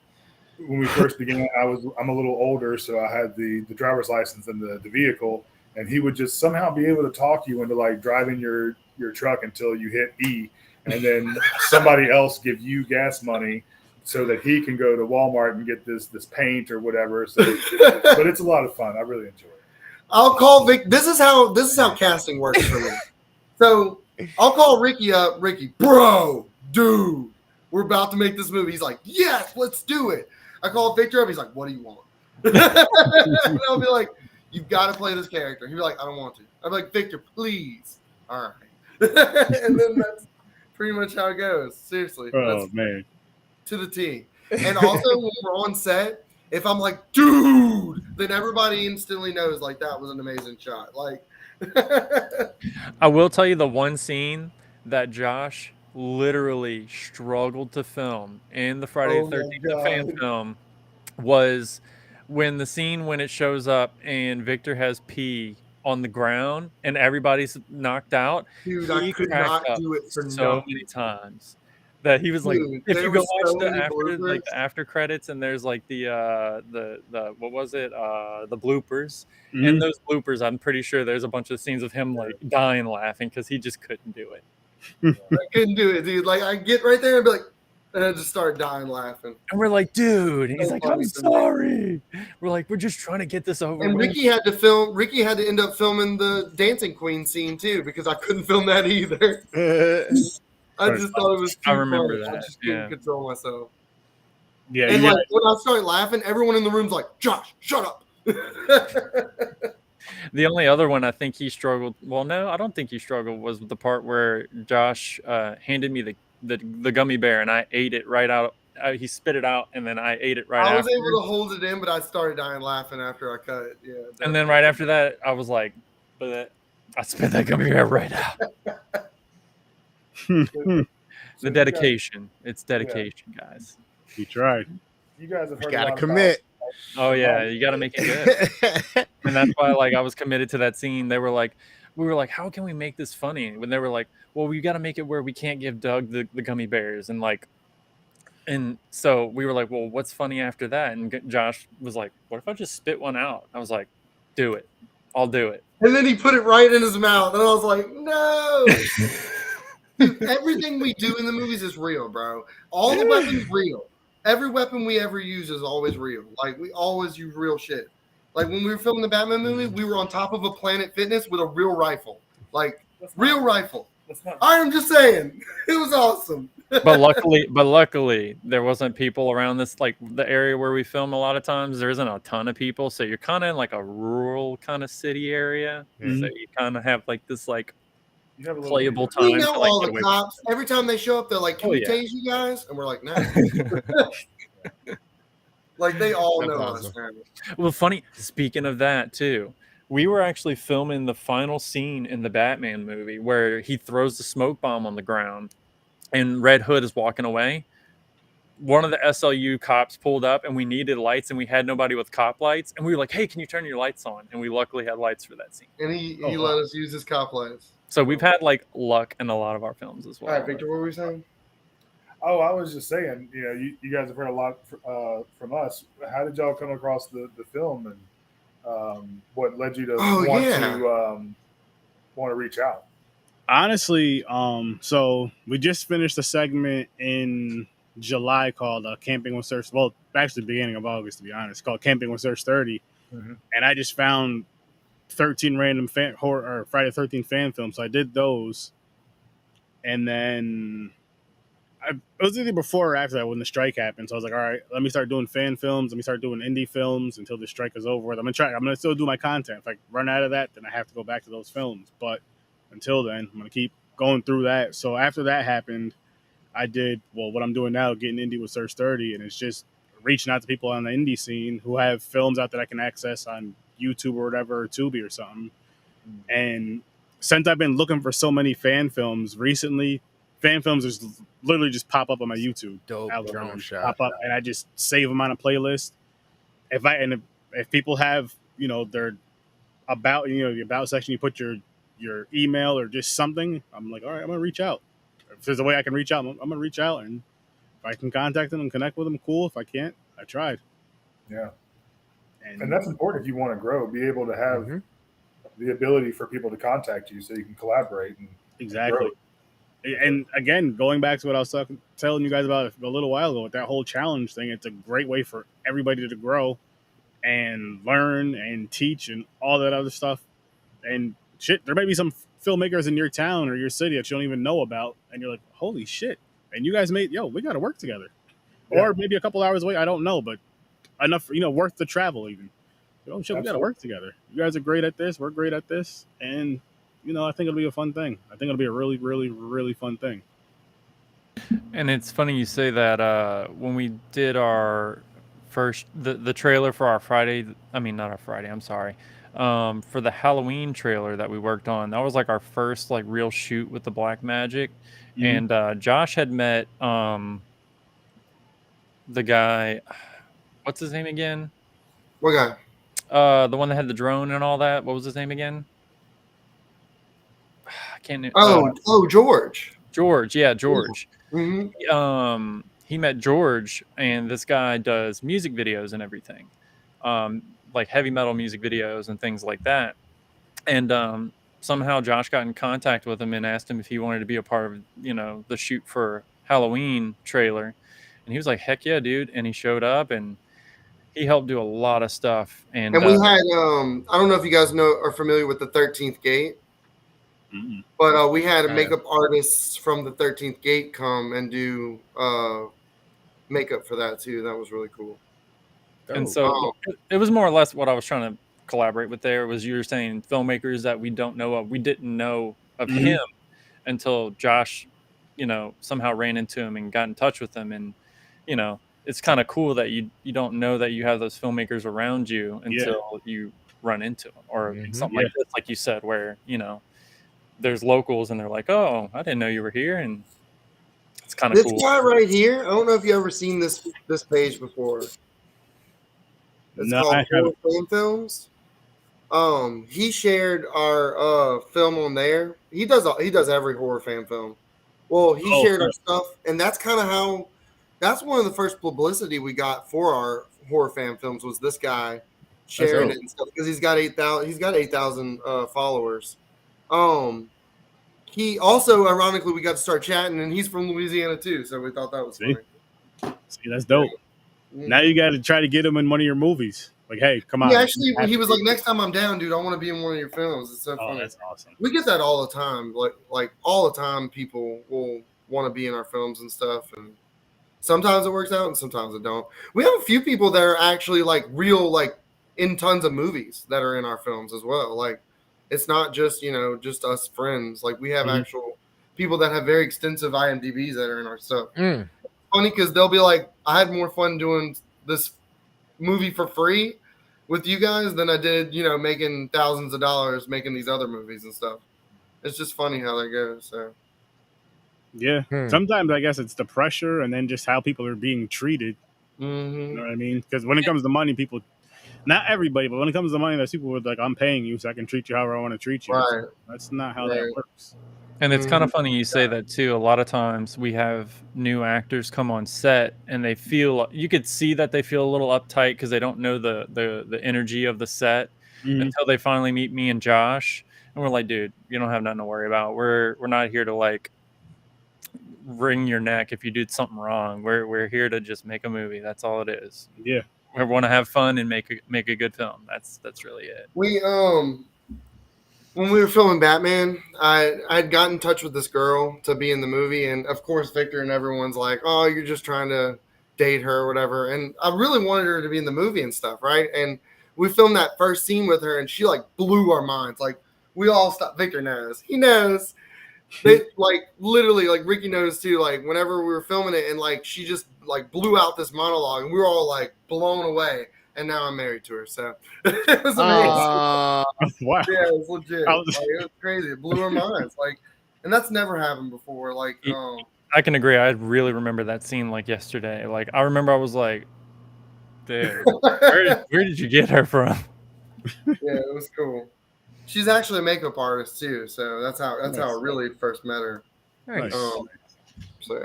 we first began, I'm a little older, so I had the driver's license and the vehicle, and he would just somehow be able to talk you into like driving your truck until you hit E, and then somebody else give you gas money so that he can go to Walmart and get this paint or whatever. So, but it's a lot of fun. I really enjoy it. I'll call Vic. This is how casting works for me. So I'll call Ricky up. Ricky, bro, dude, we're about to make this movie. He's like, yes, let's do it. I call Victor up. He's like, what do you want? And I'll be like, you've got to play this character. He'll be like, I don't want to. I'm like, Victor, please. All right. And then that's pretty much how it goes. Seriously. Oh, man. To the T. And also when we're on set, if I'm like, dude, then everybody instantly knows like that was an amazing shot. Like I will tell you the one scene that Josh literally struggled to film in the Friday the 13th fan film was when it shows up and Victor has pee on the ground and everybody's knocked out. Dude, I could not do it for so many times that he was like, dude, if you go watch so the after credits and there's like the what was it, the bloopers. Mm-hmm. In those bloopers, I'm pretty sure there's a bunch of scenes of him like dying laughing because he just couldn't do it. I couldn't do it, dude. Like I get right there and be like, and I just start dying laughing. And we're like, dude. And he's like, I'm sorry. We're like, we're just trying to get this over. And Ricky had to end up filming the Dancing Queen scene too because I couldn't film that either. I just thought it was too I remember funny. that. I just couldn't control myself. Yeah, and like when I started laughing, everyone in the room's like, Josh, shut up. The only other one I think he struggled. Well, no, I don't think he struggled. Was the part where Josh handed me the gummy bear and I ate it right out. He spit it out and then I ate it right. I was able to hold it in, but I started dying laughing after I cut it. Yeah. And then right after that, I was like, but I spit that gummy bear right out. The dedication. It's dedication, guys. You tried. You guys have heard. Gotta commit. Oh yeah, you got to make it good. And that's why, like, I was committed to that scene. They were like, we were like, how can we make this funny? When they were like, well, we got to make it where we can't give Doug the gummy bears. And so we were like, well, what's funny after that? And Josh was like, what if I just spit one out? I was like, do it. I'll do it. And then he put it right in his mouth. And I was like, no. Dude, everything we do in the movies is real, bro. All the weapons real. Every weapon we ever use is always real. Like, we always use real shit. Like, when we were filming the Batman movie, we were on top of a Planet Fitness with a real rifle. Like, real rifle. I'm just saying. It was awesome. But luckily, there wasn't people around this, like, the area where we film a lot of times. There isn't a ton of people. So you're kind of in, like, a rural kind of city area. Mm-hmm. So you kind of have, like, this, like, You have a little playable people. time. We know to, like, all get the away cops. Every time they show up, they're like, can Oh, we yeah. tase you guys? And we're like, no. Like, they all That's know awesome. us, man. Well, funny, speaking of that, too, we were actually filming the final scene in the Batman movie where he throws the smoke bomb on the ground and Red Hood is walking away. One of the SLU cops pulled up and we needed lights and we had nobody with cop lights. And we were like, hey, can you turn your lights on? And we luckily had lights for that scene. And he Oh, let wow. us use his cop lights. So we've had, like, luck in a lot of our films as well. All right, Victor, what were we saying? Oh, I was just saying, you know, you guys have heard a lot from us. How did y'all come across the film, and what led you to want to reach out? Honestly, so we just finished a segment in July called Camping with Search. Well, actually, beginning of August, to be honest, called Camping with Search 30, and I just found 13 random horror or Friday the 13th fan films. So I did those, and then it was either before or after that when the strike happened. So I was like, all right, let me start doing fan films. Let me start doing indie films until the strike is over. I'm gonna still do my content. If I run out of that, then I have to go back to those films. But until then, I'm gonna keep going through that. So after that happened, I did what I'm doing now, getting indie with Search 30, and it's just reaching out to people on the indie scene who have films out that I can access on YouTube or whatever, or Tubi or something. And since I've been looking for so many fan films recently, fan films just literally just pop up on my YouTube Dope algorithm, drone shot. pop up, and I just save them on a playlist. If people have, their about, the about section, you put your email or just something, I'm like, all right, I'm gonna reach out. If there's a way I can reach out, I'm gonna reach out, and if I can contact them and connect with them, cool. If I can't, I tried. Yeah, and that's important if you want to grow. Be able to have the ability for people to contact you so you can collaborate and exactly. grow. And again, going back to what I was telling you guys about a little while ago with that whole challenge thing, it's a great way for everybody to grow and learn and teach and all that other stuff. And shit, there may be some filmmakers in your town or your city that you don't even know about, and you're like, holy shit. And you guys we got to work together. Yeah. Or maybe a couple hours away, I don't know, but enough, worth the travel even. Oh shit, we got to work together. You guys are great at this, we're great at this, and I think it'll be a fun thing. I think it'll be a really, really, really fun thing. And it's funny you say that. When we did our first, the trailer for our Friday, I mean, not our Friday, I'm sorry. For the Halloween trailer that we worked on, that was like our first like real shoot with the Black Magic. Mm-hmm. And Josh had met the guy, what's his name again? What guy? The one that had the drone and all that. What was his name again? I can't. George. George, yeah, George. Mm-hmm. He met George, and this guy does music videos and everything, like heavy metal music videos and things like that. And somehow Josh got in contact with him and asked him if he wanted to be a part of, the shoot for Halloween trailer. And he was like, "Heck yeah, dude!" And he showed up and he helped do a lot of stuff. And we had, I don't know if you guys are familiar with the 13th Gate. Mm-hmm. But we had makeup artists from the 13th Gate come and do makeup for that too. That was really cool. And so it was more or less what I was trying to collaborate with there was you were saying filmmakers that we don't know of. We didn't know of him until Josh, somehow ran into him and got in touch with him. And, it's kind of cool that you don't know that you have those filmmakers around you until you run into them or something like this, like you said, where, there's locals and they're like, "Oh, I didn't know you were here," and it's kind of cool. This guy right here, I don't know if you ever seen this page before. It's called Fan Films. He shared our film on there. He does every horror fan film. Well, he shared our stuff, and that's kind of how. That's one of the first publicity we got for our horror fan films was this guy sharing it and stuff because he's got 8,000. He's got 8,000 followers. He also, ironically, we got to start chatting, and he's from Louisiana too, so we thought that was funny. See, that's dope. Now you got to try to get him in one of your movies. Like, hey, come on. He was like, next time I'm down, dude, I want to be in one of your films. It's so funny. That's awesome. We get that all the time. Like all the time, people will want to be in our films and stuff, and sometimes it works out, and sometimes it don't. We have a few people that are actually like real, like in tons of movies that are in our films as well. Like, it's not just just us friends. Like, we have actual people that have very extensive IMDb's that are in our stuff. It's funny because they'll be like, I had more fun doing this movie for free with you guys than I did, making thousands of dollars making these other movies and stuff. It's just funny how that goes. So yeah, sometimes I guess it's the pressure and then just how people are being treated. You know what I mean? Because when it comes to money, people, not everybody, but when it comes to money, there's people who are like, I'm paying you so I can treat you however I want to treat you. Right. That's not how that works. And it's kind of funny you say that too. A lot of times we have new actors come on set and they feel, you could see that they feel a little uptight because they don't know the energy of the set until they finally meet me and Josh. And we're like, dude, you don't have nothing to worry about. We're not here to like wring your neck if you did something wrong. We're here to just make a movie. That's all it is. Yeah. We want to have fun and make a good film. That's really it. We when we were filming Batman, I'd gotten in touch with this girl to be in the movie, and of course Victor and everyone's like, oh, you're just trying to date her or whatever. And I really wanted her to be in the movie and stuff, right? And we filmed that first scene with her, and she like blew our minds. Like, we all stopped. Victor knows. He knows. They, like, literally, like, Ricky knows too. Like, whenever we were filming it, and like she just like blew out this monologue, and we were all like blown away. And now I'm married to her, so it was amazing. Wow. Yeah, it was legit. Like, it was crazy. It blew our minds. Like, and that's never happened before. Like, I can agree. I really remember that scene like yesterday. Like, I remember I was like, dude, where did you get her from? Yeah, it was cool. She's actually a makeup artist too, so that's how I really first met her. Nice. So yeah.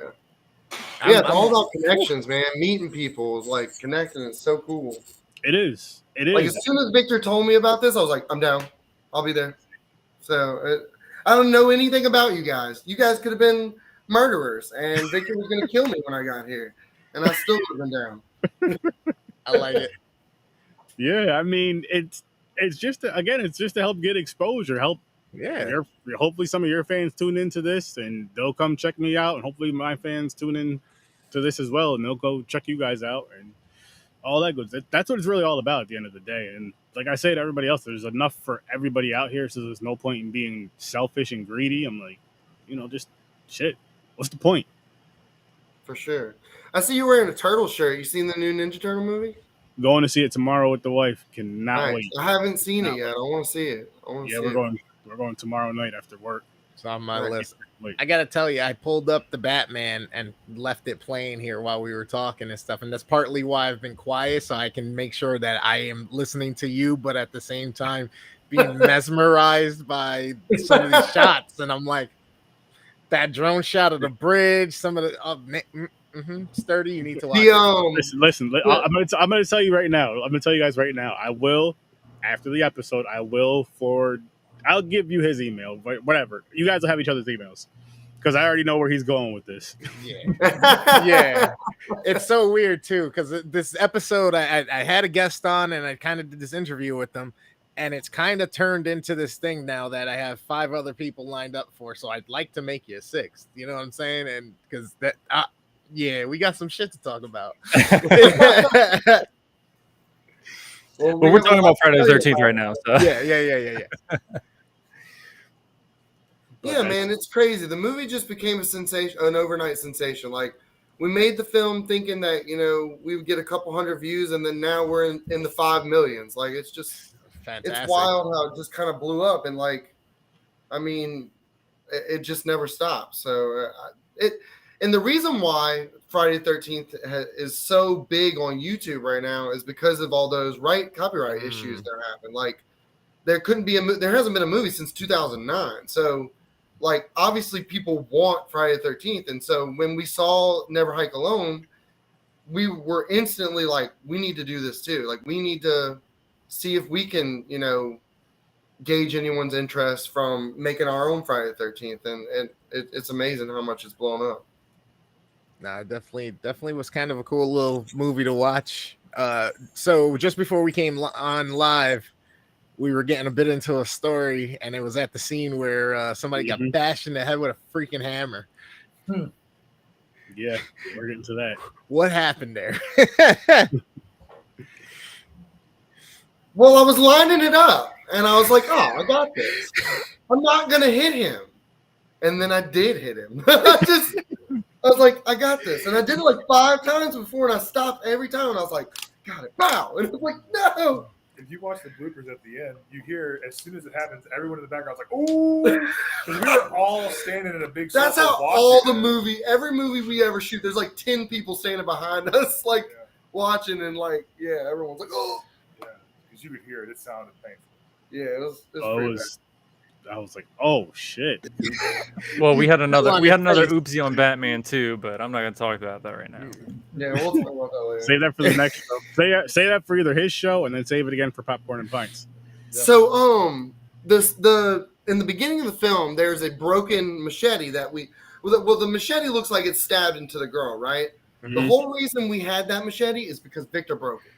Yeah, it's all about connections, man. Meeting people is like connecting. It's so cool. It is. It is. Like, as soon as Victor told me about this, I was like, I'm down. I'll be there. So I don't know anything about you guys. You guys could have been murderers, and Victor was going to kill me when I got here, and I still would have been down. I like it. Yeah, I mean, it's just to help get exposure, help. Yeah. Hopefully some of your fans tune into this and they'll come check me out, and hopefully my fans tune in to this as well and they'll go check you guys out and all that good. That's what it's really all about at the end of the day. And like I say to everybody else, there's enough for everybody out here, so there's no point in being selfish and greedy. I'm like, just shit. What's the point? For sure. I see you wearing a turtle shirt. You seen the new Ninja Turtle movie? Going to see it tomorrow with the wife. Cannot wait. I haven't seen it yet. I want to see it. We're going tomorrow night after work. It's on my list. I gotta tell you, I pulled up the Batman and left it playing here while we were talking and stuff, and that's partly why I've been quiet, so I can make sure that I am listening to you, but at the same time being mesmerized by some of these shots. And I'm like, that drone shot of the bridge, some of the Sturdy, you need to watch. Listen. I'm gonna tell you right now. I'm gonna tell you guys right now. I will, after the episode, I'll give you his email, whatever. You guys will have each other's emails because I already know where he's going with this. Yeah. Yeah. It's so weird too, because this episode I had a guest on and I kind of did this interview with them, and it's kind of turned into this thing now that I have 5 other people lined up for. So I'd like to make you a 6th. You know what I'm saying? And because that, yeah, we got some shit to talk about. Well, we're talking about Friday the 13th right now. So Yeah. Yeah, man, it's crazy. The movie just became a sensation, an overnight sensation. Like, we made the film thinking that, we would get a couple hundred views, and then now we're in the 5 millions. Like, it's just fantastic. It's wild how it just kind of blew up, and like, I mean, it just never stops. So and the reason why Friday the 13th is so big on YouTube right now is because of all those copyright issues that happen. Like, there couldn't be there hasn't been a movie since 2009. So, like, obviously people want Friday the 13th. And so when we saw Never Hike Alone, we were instantly like, we need to do this too. Like, we need to see if we can, you know, gauge anyone's interest from making our own Friday the 13th. And it's amazing how much it's blown up. Nah, definitely was kind of a cool little movie to watch. So just before we came on live, we were getting a bit into a story, and it was at the scene where somebody got bashed in the head with a freaking hammer. Yeah, we're getting to that. What happened there? Well, I was lining it up, and I was like, oh, I got this. I'm not going to hit him. And then I did hit him. I was like, I got this. And I did it like 5 times before, and I stopped every time, and I was like, got it. Wow. And it was like, no. If you watch the bloopers at the end, you hear as soon as it happens, everyone in the background's like, "Ooh!" Because we were all standing in a big circle. That's how all the every movie we ever shoot, there's like 10 people standing behind us, like watching, and like, yeah, everyone's like, "Oh!" Yeah, because you could hear it. It sounded painful. Yeah, it was pretty bad. I was like, oh shit. Well, we had another oopsie on Batman too, but I'm not gonna talk about that right now. Yeah, we'll talk about that later. Save that for the next show. Say that for either his show and then save it again for Popcorn and Pints. So in the beginning of the film, there's a broken machete that the machete looks like it's stabbed into the girl, right? Mm-hmm. The whole reason we had that machete is because Victor broke it.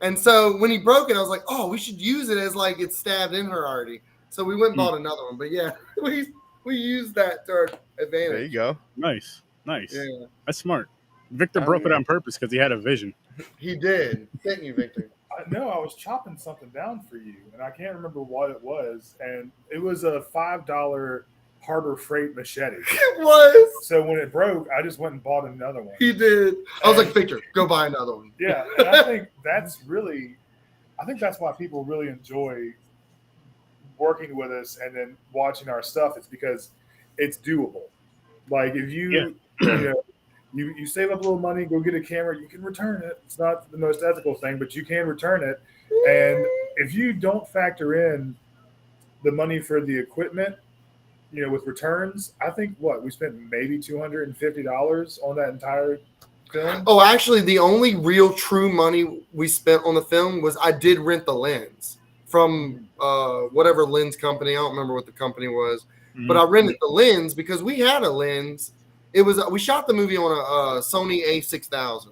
And so when he broke it, I was like, oh, we should use it as like it's stabbed in her already. So we went and bought another one. But yeah, we used that to our advantage. There you go. Nice. Yeah. That's smart. Victor broke it on purpose because he had a vision. He did. Thank you, Victor. No, I was chopping something down for you, and I can't remember what it was. And it was a $5 Harbor Freight machete. It was. So when it broke, I just went and bought another one. He did. I was like, Victor, go buy another one. Yeah, and I think that's why people really enjoy working with us and then watching our stuff. It's because it's doable. Like if you you save up a little money, go get a camera, you can return it. It's not the most ethical thing, but you can return it. And if you don't factor in the money for the equipment, with returns, I think we spent maybe $250 on that entire film. Oh, actually, the only real true money we spent on the film was I did rent the lens from whatever lens company. I don't remember what the company was, but I rented the lens because we had a lens. We shot the movie on a Sony A6000.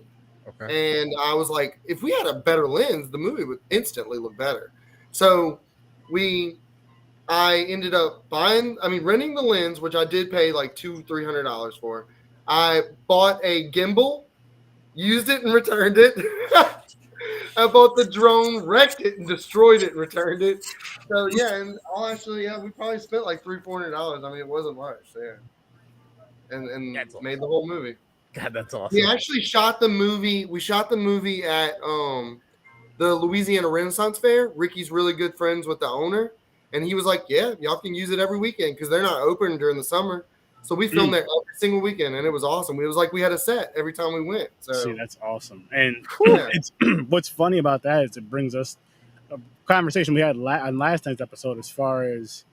Okay. And I was like, if we had a better lens, the movie would instantly look better. So I ended up renting the lens, which I did pay like $200-300 for. I bought a gimbal, used it and returned it. I bought the drone, wrecked it and destroyed it and returned it. So yeah, and we probably spent like $300-400. I mean, it wasn't much. Yeah. And made the whole movie. God, that's awesome. We actually shot the movie. We shot the movie at the Louisiana Renaissance Fair. Ricky's really good friends with the owner, and he was like, "Yeah, y'all can use it every weekend because they're not open during the summer." So we filmed there every single weekend, and it was awesome. It was like we had a set every time we went. So see, that's awesome. And it's what's funny about that is it brings us a conversation we had on last night's episode as far as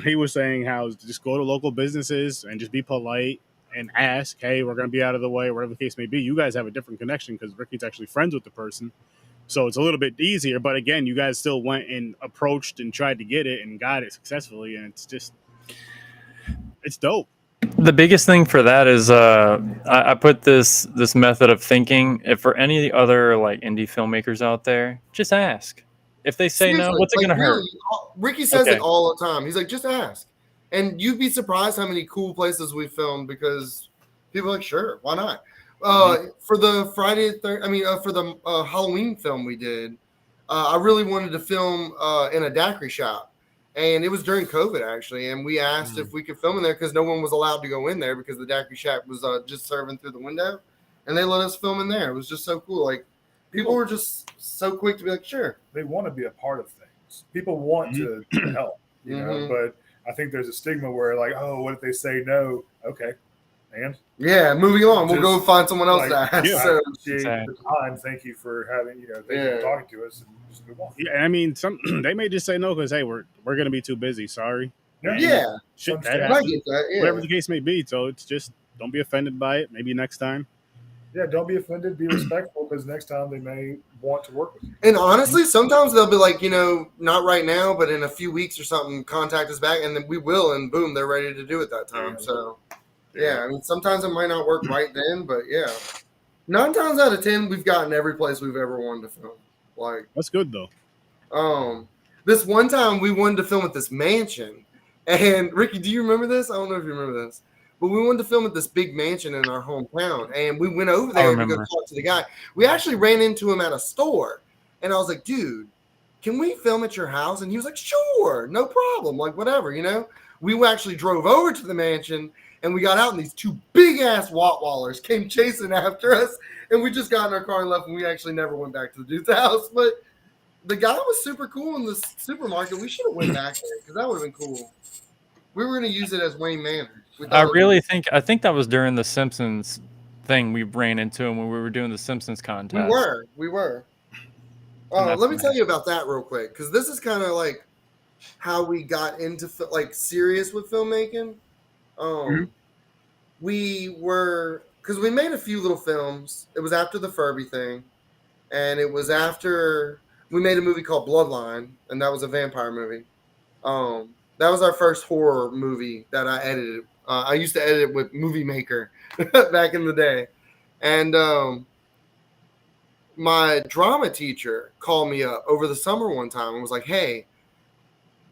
he was saying how just go to local businesses and just be polite and ask, hey, we're going to be out of the way, whatever the case may be. You guys have a different connection because Ricky's actually friends with the person. So it's a little bit easier. But again, you guys still went and approached and tried to get it and got it successfully. And it's dope. The biggest thing for that is I put this method of thinking. If for any of the other like indie filmmakers out there, just ask. If they say no, what's it going to hurt? Ricky says it all the time. He's like, just ask. And you'd be surprised how many cool places we filmed because people are like, sure, why not? For the for the Halloween film we did, I really wanted to film in a daiquiri shop. And it was during COVID, actually. And we asked if we could film in there because no one was allowed to go in there because the daiquiri shop was just serving through the window. And they let us film in there. It was just so cool. Like, people were just so quick to be like, sure. They want to be a part of things. People want to help, you know, but I think there's a stigma where like, oh, what if they say no? Okay. And yeah, moving on. We'll go find someone else like, to ask. I So, appreciate the time. Thank you for having, thank you for talking to us, and just move on. Yeah, I mean, they may just say no because hey, we're gonna be too busy. Sorry. yeah, Shit, that I happens. get that. Yeah. Whatever the case may be. So it's just don't be offended by it. Maybe next time. Yeah, don't be offended. Be respectful, because next time they may want to work with you. And honestly, sometimes they'll be like, not right now, but in a few weeks or something, contact us back, and then we will, and boom, they're ready to do it that time. So, yeah, I mean, sometimes it might not work right then, but yeah, 9 times out of 10, we've gotten every place we've ever wanted to film. Like, that's good though. This one time we wanted to film at this mansion, and Ricky, do you remember this? I don't know if you remember this. But we wanted to film at this big mansion in our hometown, and we went over there to go talk to the guy. We actually ran into him at a store, and I was like, dude, can we film at your house? And he was like, sure, no problem, like whatever, We actually drove over to the mansion, and we got out, and these 2 big-ass Rottweilers came chasing after us, and we just got in our car and left, and we actually never went back to the dude's house. But the guy was super cool in the supermarket. We should have went back there, because that would have been cool. We were going to use it as Wayne Manor. I think that was during the Simpsons thing we ran into him when we were doing the Simpsons contest. We were. Let me tell you about that real quick, because this is kind of like how we got into serious with filmmaking. We were, because we made a few little films. It was after the Furby thing, and it was after we made a movie called Bloodline, and that was a vampire movie. That was our first horror movie that I edited. I used to edit it with Movie Maker back in the day. And my drama teacher called me up over the summer one time and was like, hey,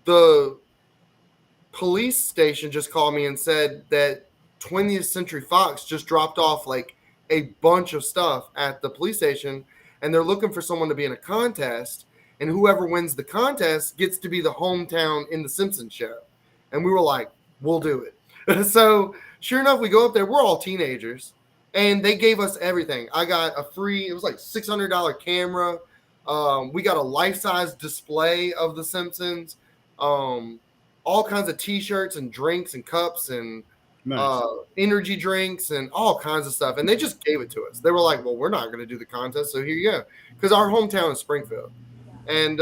the police station just called me and said that 20th Century Fox just dropped off like a bunch of stuff at the police station, and they're looking for someone to be in a contest. And whoever wins the contest gets to be the hometown in the Simpsons show. And we were like, we'll do it. So sure enough, we go up there. We're all teenagers. And they gave us everything. I got a free, it was like $600 camera. We got a life-size display of the Simpsons. All kinds of T-shirts and drinks and cups and energy drinks and all kinds of stuff. And they just gave it to us. They were like, well, we're not going to do the contest, so here you go. Because our hometown is Springfield. And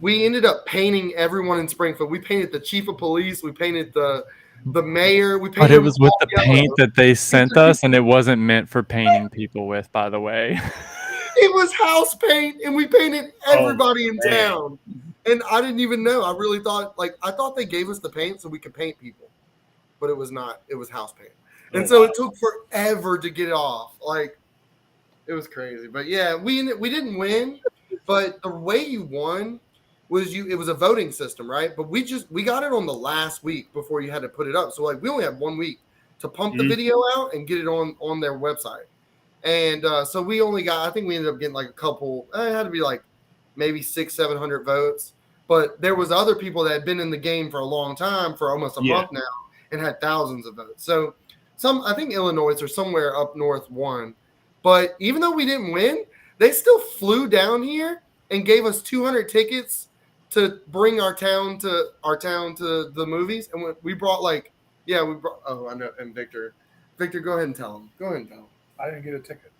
we ended up painting everyone in Springfield. We painted the chief of police. We painted the mayor. We painted. But it was with the paint that they sent us, and it wasn't meant for painting people with, by the way. It was house paint, and we painted everybody in town. And I didn't even know. I really thought, I thought they gave us the paint so we could paint people. But it was not. It was house paint. And so it took forever to get it off. It was crazy. But yeah, we didn't win. But the way you won was it was a voting system, right? But we got it on the last week before you had to put it up. So we only had 1 week to pump the video out and get it on their website. And so we only got, I think we ended up getting a couple, it had to be maybe 600-700 votes. But there was other people that had been in the game for a long time, for almost a month now, and had thousands of votes. So I think Illinois or somewhere up north won. But even though we didn't win, they still flew down here and gave us 200 tickets to bring our town to the movies. And we brought I know. And Victor, go ahead and tell him. I didn't get a ticket.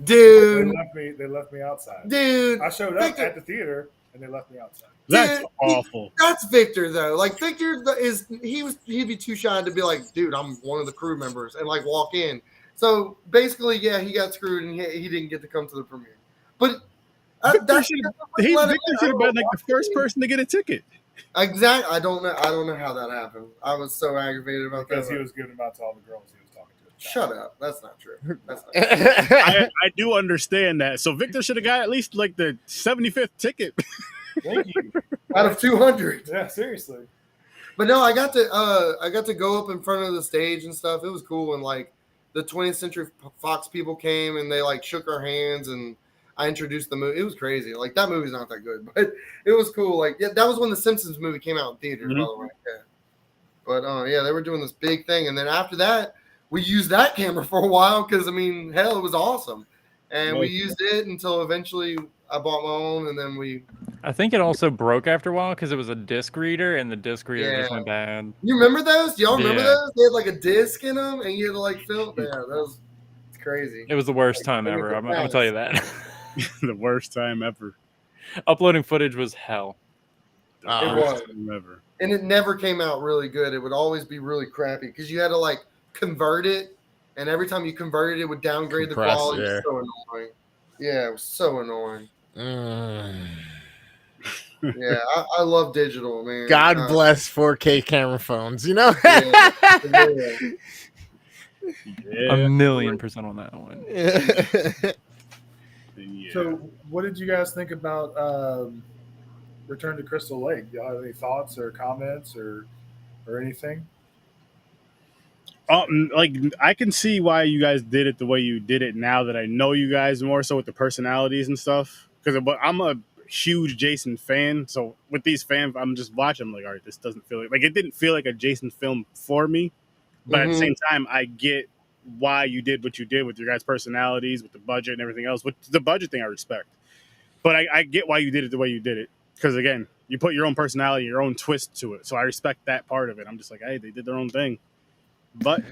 Dude. They left me outside. Dude. I showed up at the theater and they left me outside. That's awful. That's Victor though. Victor he'd be too shy to be like, dude, I'm one of the crew members, and walk in. So basically, yeah, he got screwed and he didn't get to come to the premiere. But Victor should have been the first person to get a ticket. Exactly. I don't know how that happened. I was so aggravated about because that. he was giving them out to all the girls he was talking to. Shut up. That's not true. That's not true. I do understand that. So Victor should have got at least the 75th ticket. Thank you. Out of 200. Yeah, seriously. But no, I got to go up in front of the stage and stuff. It was cool, and the 20th Century Fox people came and they shook our hands, and I introduced the movie. It was crazy. That movie's not that good, but it was cool. That was when the Simpsons movie came out in theaters, by the way. Yeah. But they were doing this big thing, and then after that, we used that camera for a while because it was awesome, and we used it until eventually I bought my own, and then we. I think it also broke after a while because it was a disc reader, and the disc reader just went bad. You remember those? Do y'all remember those? They had like a disc in them, and you had to like film. Yeah, that was crazy. It was the worst time ever. I'm gonna tell you that. The worst time ever. Uploading footage was hell. It was. Ever. And it never came out really good. It would always be really crappy because you had to like convert it, and every time you converted it, would downgrade the quality. It was so annoying. Yeah, it was so annoying. Yeah, I love digital, man. God bless 4K camera phones, you know? Yeah. 1,000,000% on that one. Yeah. So, what did you guys think about Return to Crystal Lake? Do y'all have any thoughts or comments or anything? Like, I can see why you guys did it the way you did it now that I know you guys more so with the personalities and stuff. Because I'm a huge Jason fan, so with these fans, I'm just watching. I'm like, all right, this doesn't feel like it didn't feel like a Jason film for me. But at the same time, I get why you did what you did with your guys' personalities, with the budget and everything else. With the budget thing, I respect. But I get why you did it the way you did it. Because again, you put your own personality, your own twist to it. So I respect that part of it. I'm just like, hey, they did their own thing. But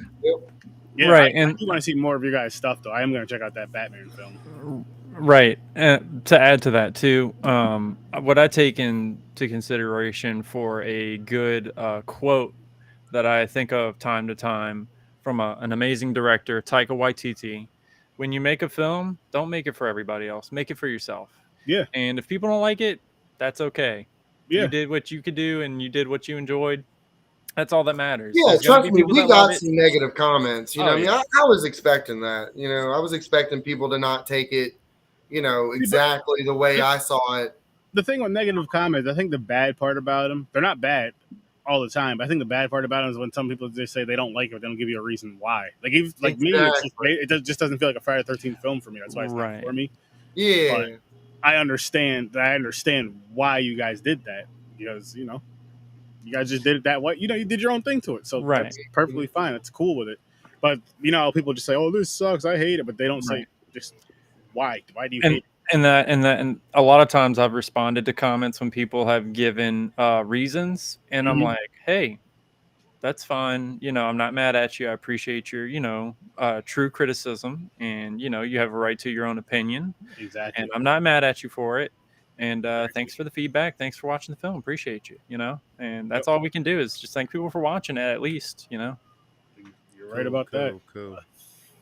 yeah, right, I do want to see more of your guys' stuff, though. I am going to check out that Batman film. Right. And to add to that too, what I take into consideration for a good quote that I think of time to time from an amazing director, Taika Waititi: when you make a film, don't make it for everybody else. Make it for yourself. Yeah. And if people don't like it, that's okay. Yeah. You did what you could do, and you did what you enjoyed. That's all that matters. Yeah, trust me, we got some negative comments. You know, I mean, I was expecting that. You know, I was expecting people to not take it, you know, exactly the way I saw it. The thing with negative comments, I think the bad part about them, they're not bad all the time, but I think the bad part about them is when some people just say they don't like it, but they don't give you a reason why. Like, me, it just doesn't feel like a Friday the 13th film for me. That's why it's not for me. Yeah. But I understand why you guys did that, because, you know, you guys just did it that way. You know, you did your own thing to it. So that's perfectly fine. That's cool with it. But, you know, people just say, oh, this sucks, I hate it. But they don't say just why. Why do you hate it? And a lot of times I've responded to comments when people have given reasons. And I'm like, hey, that's fine. You know, I'm not mad at you. I appreciate your, you know, true criticism. And, you know, you have a right to your own opinion. Exactly. And I'm not mad at you for it. And thanks for the feedback. Thanks for watching the film. Appreciate you, you know. And that's all we can do is just thank people for watching it, at least, you know. You're right about that. Cool.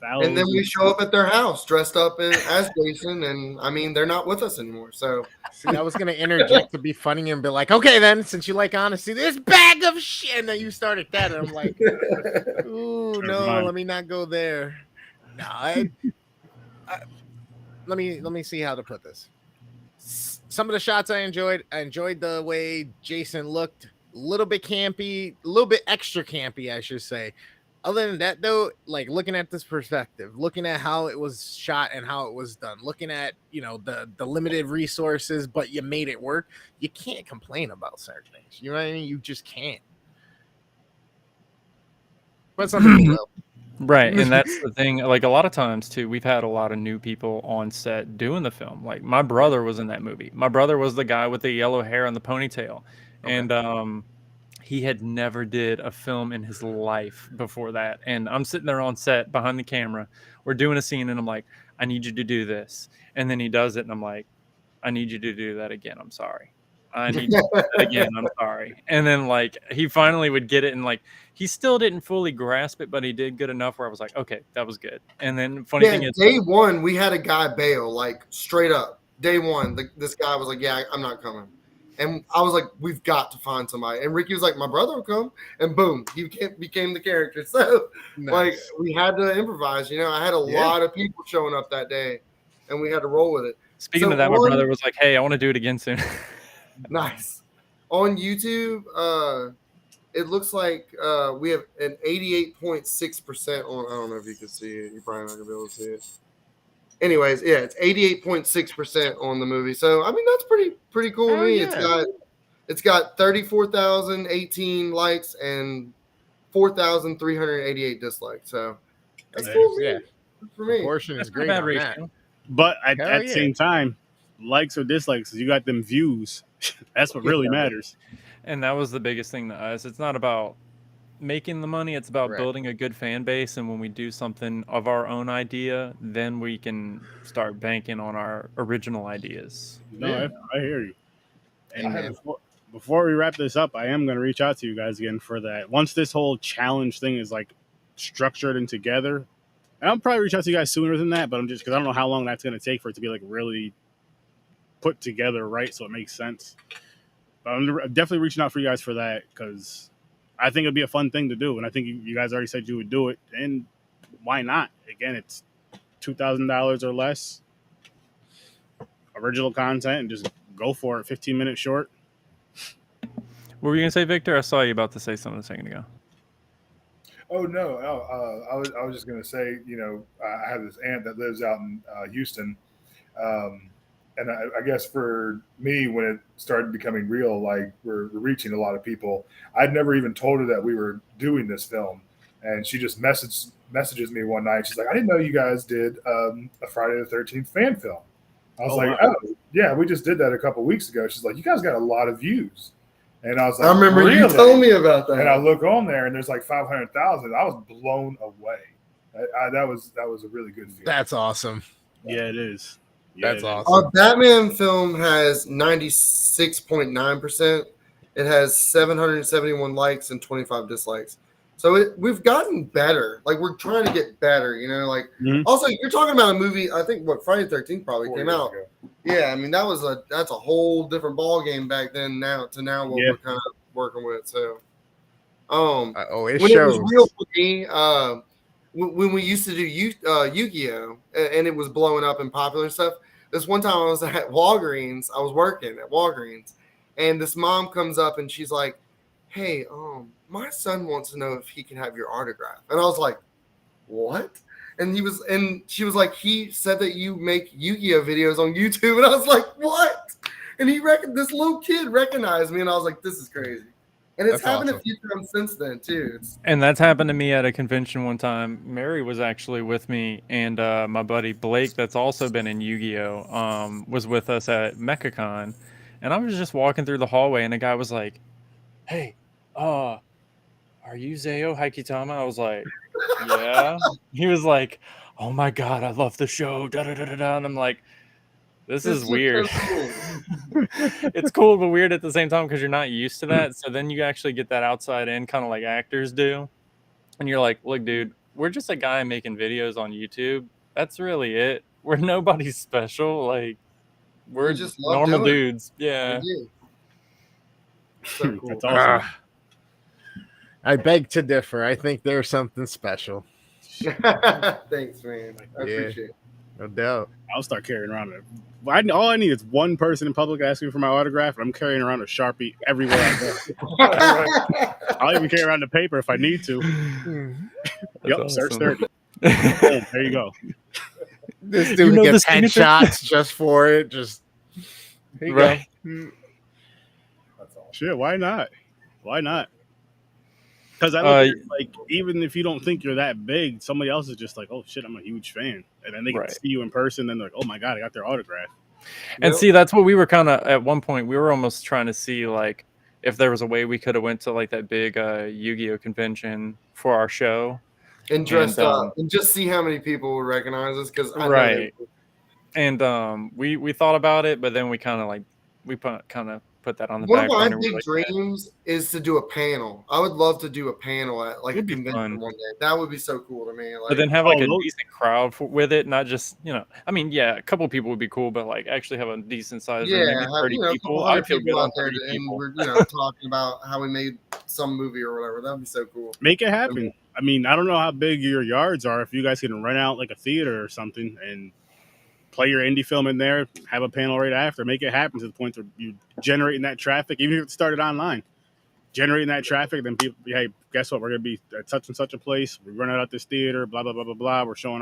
And then we show up at their house dressed up as Jason, and I mean, they're not with us anymore. So see, I was gonna interject to be funny and be like, okay, then since you like honesty, this bag of shit, and then you started that, and I'm like, ooh, no, let me not go there. No, let me see how to put this. Some of the shots I enjoyed the way Jason looked, a little bit campy, a little bit extra campy, I should say. Other than that, though, like looking at this perspective, looking at how it was shot and how it was done, looking at, you know, the limited resources, but you made it work, you can't complain about certain things. You know what I mean? You just can't. But some people will. Right, and that's the thing. Like, a lot of times too, we've had a lot of new people on set doing the film. Like, my brother was in that movie. My brother was the guy with the yellow hair and the ponytail, and he had never did a film in his life before that. And I'm sitting there on set behind the camera. We're doing a scene, and I'm like, I need you to do this. And then he does it, and I'm like, I need you to do that again. I'm sorry. I need to do that again. I'm sorry. And then, like, he finally would get it, and, like, he still didn't fully grasp it, but he did good enough where I was like, okay, that was good. And then funny thing is, day one, we had a guy bail, like, straight up. Day one, this guy was like, yeah, I'm not coming. And I was like, we've got to find somebody. And Ricky was like, my brother will come. And boom, he became the character. So, like, we had to improvise. You know, I had a lot of people showing up that day, and we had to roll with it. Speaking of that, my brother was like, hey, I want to do it again soon. Nice. On YouTube, it looks like we have an 88.6% on. I don't know if you can see it. You're probably not going to be able to see it. Anyways, yeah, it's 88.6% on the movie. So I mean, that's pretty cool to me. Yeah. It's got 34,018 likes and 4,388 dislikes. So that's cool. Yeah, for me. Proportion is great on that. But at the same time, likes or dislikes. You got them views. That's what really matters. And that was the biggest thing to us. It's not about making the money, it's about building a good fan base. And when we do something of our own idea, then we can start banking on our original ideas. No, I hear you. And before we wrap this up, I am going to reach out to you guys again for that. Once this whole challenge thing is like structured and together, and I'll probably reach out to you guys sooner than that, but I'm just because I don't know how long that's going to take for it to be like really put together right, so it makes sense. But I'm definitely reaching out for you guys for that because I think it'd be a fun thing to do, and I think you guys already said you would do it, and why not? Again, it's $2,000 or less, original content, and just go for it. 15-minute short. What were you gonna say, Victor? I saw you about to say something a second ago. Oh no, I was just gonna say, I have this aunt that lives out in Houston, and I guess for me, when it started becoming real, like we're reaching a lot of people, I'd never even told her that we were doing this film, and she just messages me one night. She's like, "I didn't know you guys did a Friday the 13th fan film." I was like, wow. "Oh yeah, we just did that a couple weeks ago." She's like, "You guys got a lot of views." And I was like, I remember you told me about that. And I look on there, and there's like 500,000. I was blown away. That was a really good feeling. That's awesome. Yeah, it is. Yeah, that's awesome. Our Batman film has 96.9%. It has 771 likes and 25 dislikes. So we've gotten better. Like we're trying to get better, Also, you're talking about a movie. I think Friday the 13th probably came out. Ago. Yeah, I mean that's a whole different ball game back then. Now what we're kind of working with. So, when shows. It was real for me. When we used to do Yu-Gi-Oh, and it was blowing up and popular and stuff. This one time I was at Walgreens. I was working at Walgreens, and this mom comes up and she's like, "Hey, my son wants to know if he can have your autograph." And I was like, "What?" And she was like, "He said that you make Yu-Gi-Oh videos on YouTube." And I was like, "What?" And this little kid recognized me, and I was like, "This is crazy." And it's happened a few times since then too. And that's happened to me at a convention one time. Mary was actually with me, and my buddy Blake, that's also been in Yu-Gi-Oh, was with us at MechaCon. And I was just walking through the hallway, and a guy was like, "Hey, are you Zayo Haikitama?" I was like, "Yeah." He was like, "Oh my god, I love the show." Da, da, da, da, da. And I'm like, this is weird. So cool. It's cool but weird at the same time because you're not used to that. So then you actually get that outside in, kind of like actors do. And you're like, "Look, dude, we're just a guy making videos on YouTube. That's really it. We're nobody special. Like, we're just normal dudes." Yeah. So cool. That's awesome. I beg to differ. I think there's something special. Thanks, man. I appreciate it. No doubt. I'll start carrying around it. All I need is one person in public asking for my autograph, and I'm carrying around a Sharpie everywhere I go. I'll even carry around the paper if I need to. Yep, awesome. search 30. Boom, there you go. This dude gets headshots just for it. Just there you go. That's all. Shit, why not? Why not? Because I look at, like, even if you don't think you're that big, somebody else is just like, "Oh shit, I'm a huge fan," and then they get to see you in person, and they're like, "Oh my god, I got their autograph." And see, that's what we were kind of at one point. We were almost trying to see like if there was a way we could have went to like that big Yu-Gi-Oh convention for our show and dressed up and just see how many people would recognize us. Because and we thought about it, but then we kind of put that on the back burner. One of my big dreams is to do a panel. I would love to do a panel at like a convention one day. That would be so cool to me. Like, but then have like a decent crowd with it, not just, I mean, yeah, a couple people would be cool, but like actually have a decent size room, maybe 30 people. I would feel good on 30 people. And we're talking about how we made some movie or whatever. That'd be so cool. Make it happen. I mean, I don't know how big your yards are. If you guys can rent out like a theater or something and play your indie film in there, have a panel right after, make it happen to the point where you're generating that traffic, even if it started online, generating that traffic, then people, hey, guess what? We're going to be at such and such a place. We're running out this theater, blah, blah, blah, blah, blah. We're showing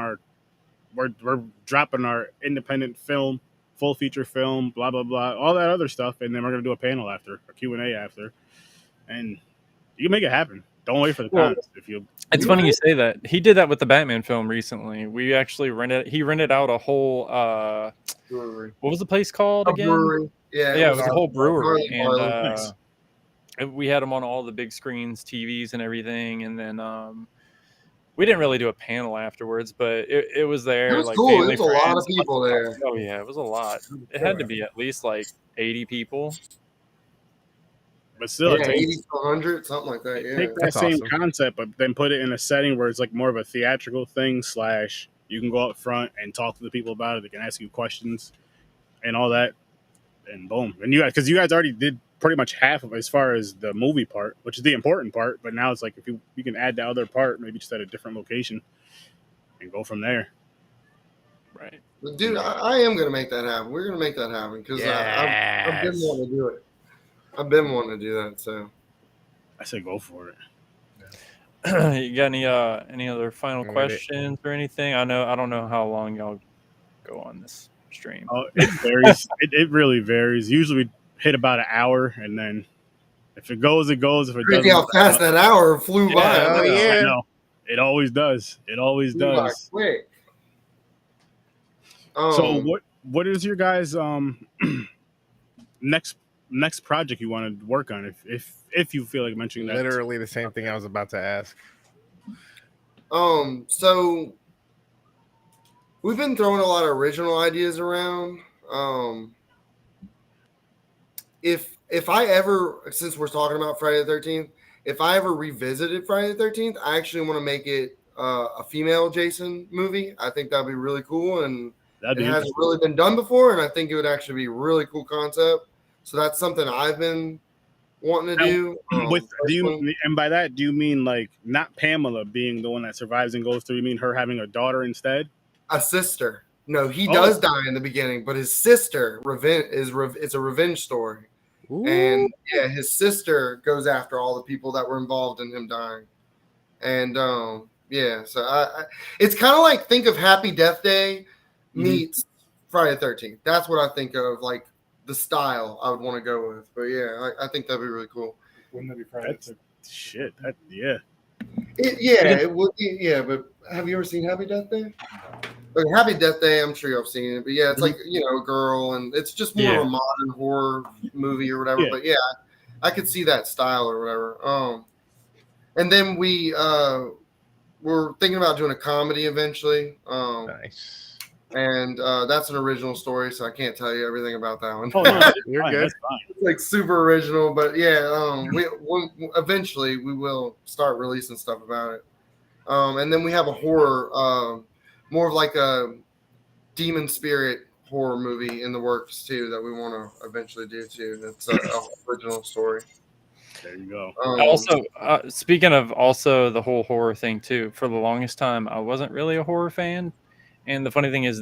we're dropping our independent film, full feature film, blah, blah, blah, all that other stuff. And then we're going to do a panel after, a Q&A after. And you can make it happen. Don't wait for the cons. If you, it's funny you say that. He did that with the Batman film recently. We actually rented out a whole brewery. What was the place called again? Brewery. Yeah, it was a whole brewery, and nice. we had them on all the big screens, TVs, and everything. And then we didn't really do a panel afterwards, but it was there. It was like cool. family, It was a lot of friends. people there. Oh yeah, it was a lot. It had to be at least like 80 people. But still, Yeah, 80 to 100, something like that. Yeah, take that That's same awesome. concept, but then put it in a setting where it's like more of a theatrical thing. / you can go up front and talk to the people about it. They can ask you questions and all that, and boom. And you guys, because you guys already did pretty much half of it as far as the movie part, which is the important part. But now it's like if you can add the other part, maybe just at a different location, and go from there. Right. dude, I am gonna make that happen. We're gonna make that happen because I've been wanting to do it. I've been wanting to do that. So I say go for it. You got any other final questions or anything? I don't know how long y'all go on this stream. Oh, it varies. it really varies. Usually we hit about an hour, and then if it goes, it goes. If it crazy doesn't, how fast that hour flew by. Oh, yeah. I know. It always does. It always Flew by does. quick. So what is your guys next project you want to work on? If you feel like mentioning that. Literally the same thing I was about to ask. So we've been throwing a lot of original ideas around. If I ever, since we're talking about Friday the 13th, if I ever revisited Friday the 13th, I actually want to make it a female Jason movie. I think that'd be really cool, and it hasn't really been done before, and I think it would actually be a really cool concept. So that's something I've been wanting to do. And by that, do you mean like not Pamela being the one that survives and goes through? You mean her having a daughter instead? A sister. No, he does die in the beginning, but his sister it's a revenge story. Ooh. And yeah, his sister goes after all the people that were involved in him dying. And yeah, so I it's kind of like, think of Happy Death Day meets Friday the 13th. That's what I think of, like the style I would want to go with. But yeah, I think that'd be really cool. Wouldn't that be Friday? Shit. It would be, yeah, but have you ever seen Happy Death Day? Like Happy Death Day, I'm sure you've seen it, but yeah, it's like, a girl, and it's just more of a modern horror movie or whatever. But yeah, I could see that style or whatever. And then we're thinking about doing a comedy eventually. Nice. And that's an original story, so I can't tell you everything about that one. Oh, no, you're good. That's fine. It's like super original, but yeah, eventually we will start releasing stuff about it. And then we have a horror, more of like a demon spirit horror movie in the works too that we want to eventually do too. That's an original story. There you go. Also, speaking of also the whole horror thing too, for the longest time I wasn't really a horror fan. And the funny thing is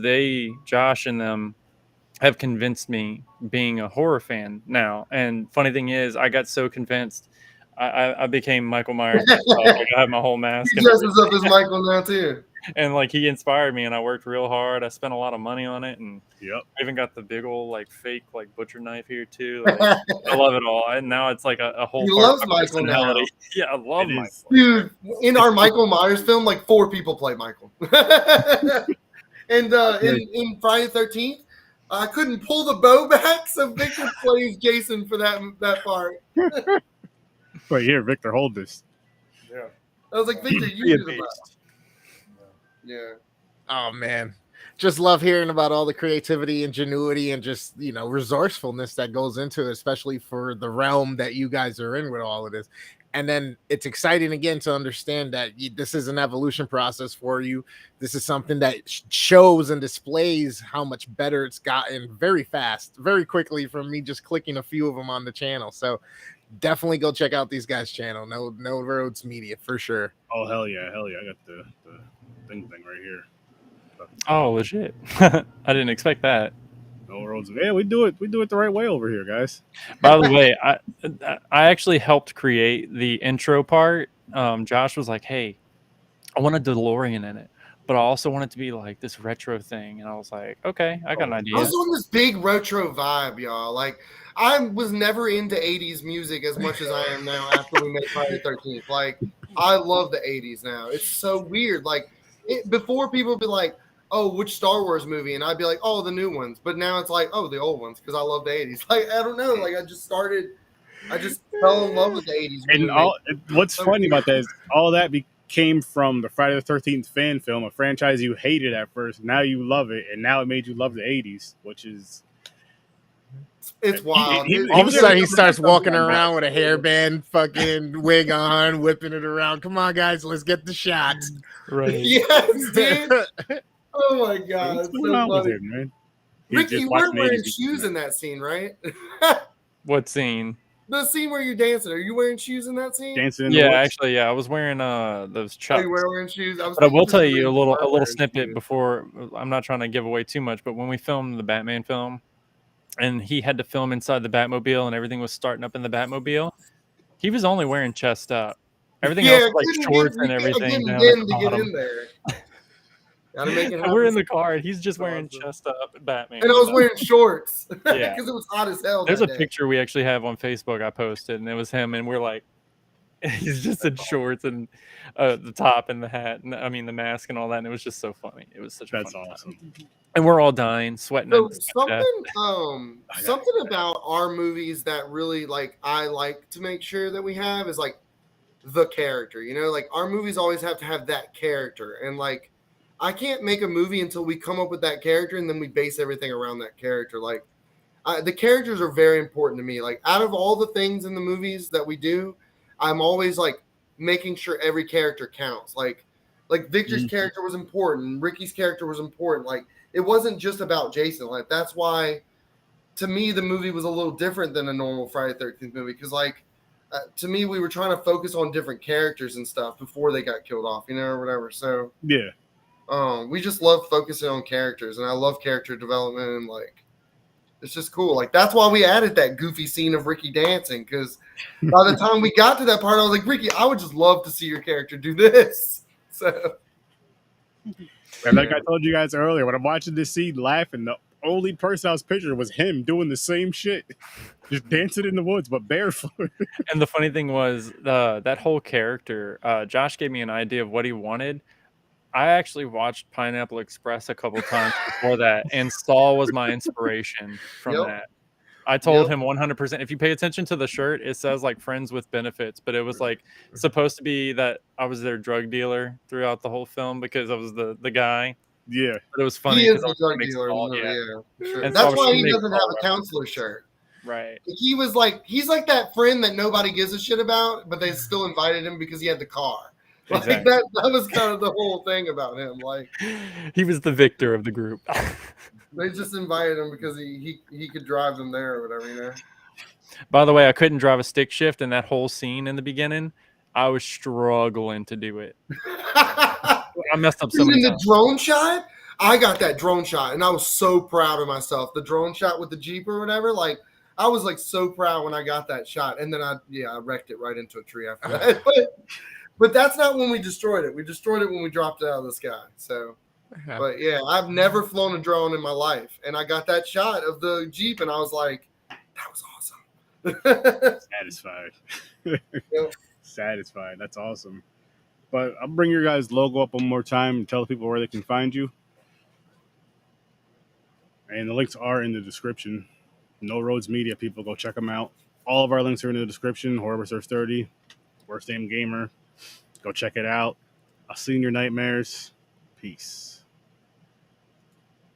Josh and them have convinced me being a horror fan now. And funny thing is, I got so convinced, I became Michael Myers myself. Like, I have my whole mask. He dresses up as Michael now too. And like he inspired me, and I worked real hard. I spent a lot of money on it, and I even got the big old like fake like butcher knife here too. Like, I love it all, and now it's like a whole. He loves Michael now. Yeah, I love Michael. Dude, in our Michael Myers film, like 4 people play Michael. And in Friday the 13th, I couldn't pull the bow back, so Victor plays Jason for that part. Right here, Victor, hold this. Yeah. I was like, Victor, you do the bow. Yeah. Oh man, just love hearing about all the creativity, ingenuity, and just resourcefulness that goes into it, especially for the realm that you guys are in with all of this. And then it's exciting again to understand that this is an evolution process for you. This is something that shows and displays how much better it's gotten very fast, very quickly, from me just clicking a few of them on the channel. So definitely go check out these guys' channel. No Roads Media for sure. Oh hell yeah! I got the thing right here. Oh legit! I didn't expect that. No Roads. Yeah, we do it the right way over here, guys. By the way, I actually helped create the intro part. Josh was like, "Hey, I want a DeLorean in it, but I also want it to be like this retro thing." And I was like, "Okay, I got an idea." I was on this big retro vibe, y'all. Like, I was never into 80s music as much as I am now after we made Friday the 13th. Like, I love the 80s now. It's so weird. Like before, people would be like, "Oh, which Star Wars movie?" and I'd be like, "Oh, the new ones." But now it's like, "Oh, the old ones," because I love the 80s. Like I don't know. Like I just fell in love with the 80s. And what's funny about that is all that came from the Friday the 13th fan film, a franchise you hated at first. Now you love it, and now it made you love the 80s, which is it's wild. All of a sudden, he starts walking around with a hairband, fucking wig on, whipping it around. Come on, guys, let's get the shots. Right. Yes, dude. Oh my god, what's it's going so on with funny. him, man? Ricky, you weren't wearing shoes in that scene, right? What scene? The scene where you're dancing. Are you wearing shoes in that scene? Dancing in the woods? Actually, I was wearing those chucks. Oh, you were wearing shoes? But I will tell you a little snippet before. I'm not trying to give away too much, but when we filmed the Batman film, and he had to film inside the Batmobile, and everything was starting up in the Batmobile, he was only wearing chest up. Everything else was like shorts and everything down at the bottom. Get in there. Gotta make it happen. We're in the car, and he's just wearing chest up Batman. And I was wearing shorts. Yeah. Because it was hot as hell. There's a picture we actually have on Facebook I posted, and it was him, and we're like, he's just in shorts and the top and the hat, and I mean the mask and all that, and it was just so funny. It was such a fun awesome time. And we're all dying, sweating. So something about our movies that really like I like to make sure that we have is like the character. You know, like our movies always have to have that character, and like I can't make a movie until we come up with that character, and then we base everything around that character. Like the characters are very important to me. Like out of all the things in the movies that we do, I'm always like making sure every character counts. Like Victor's character was important, Ricky's character was important. Like it wasn't just about Jason. Like that's why, to me, the movie was a little different than a normal Friday the 13th movie. Because like to me, we were trying to focus on different characters and stuff before they got killed off, you know, or whatever. So yeah, we just love focusing on characters, and I love character development, and like it's just cool. Like that's why we added that goofy scene of Ricky dancing, because by the time we got to that part, I was like, Ricky, I would just love to see your character do this. So, and like I told you guys earlier, when I'm watching this scene laughing, the only person I was picturing was him doing the same shit, just dancing in the woods, but barefoot. And the funny thing was, that whole character, Josh gave me an idea of what he wanted. I actually watched Pineapple Express a couple times before that, and Saul was my inspiration from that. I told him 100%. If you pay attention to the shirt, it says like friends with benefits, but it was like supposed to be that I was their drug dealer throughout the whole film because I was the guy. Yeah, but it was funny. He is the drug dealer. Sure. And that's so why he doesn't have a counselor shirt. Right. He was like, he's like that friend that nobody gives a shit about, but they still invited him because he had the car. Like exactly. that was kind of the whole thing about him. Like he was the victor of the group. They just invited him because he could drive them there or whatever, you know. By the way, I couldn't drive a stick shift in that whole scene in the beginning. I was struggling to do it. I messed up so many times. The drone shot, I got that drone shot, and I was so proud of myself. The drone shot with the Jeep or whatever, like I was like so proud when I got that shot, and then I wrecked it right into a tree after that. But that's not when we destroyed it. We destroyed it when we dropped it out of the sky. So, but yeah, I've never flown a drone in my life, and I got that shot of the Jeep, and I was like, that was awesome. Satisfied. Satisfied. That's awesome. But I'll bring your guys' logo up one more time and tell people where they can find you. And the links are in the description. No Roads Media, people, go check them out. All of our links are in the description. Horror with Sir Sturdy, Worst Damn Gamer. Go check it out. I'll see you in your nightmares. Peace.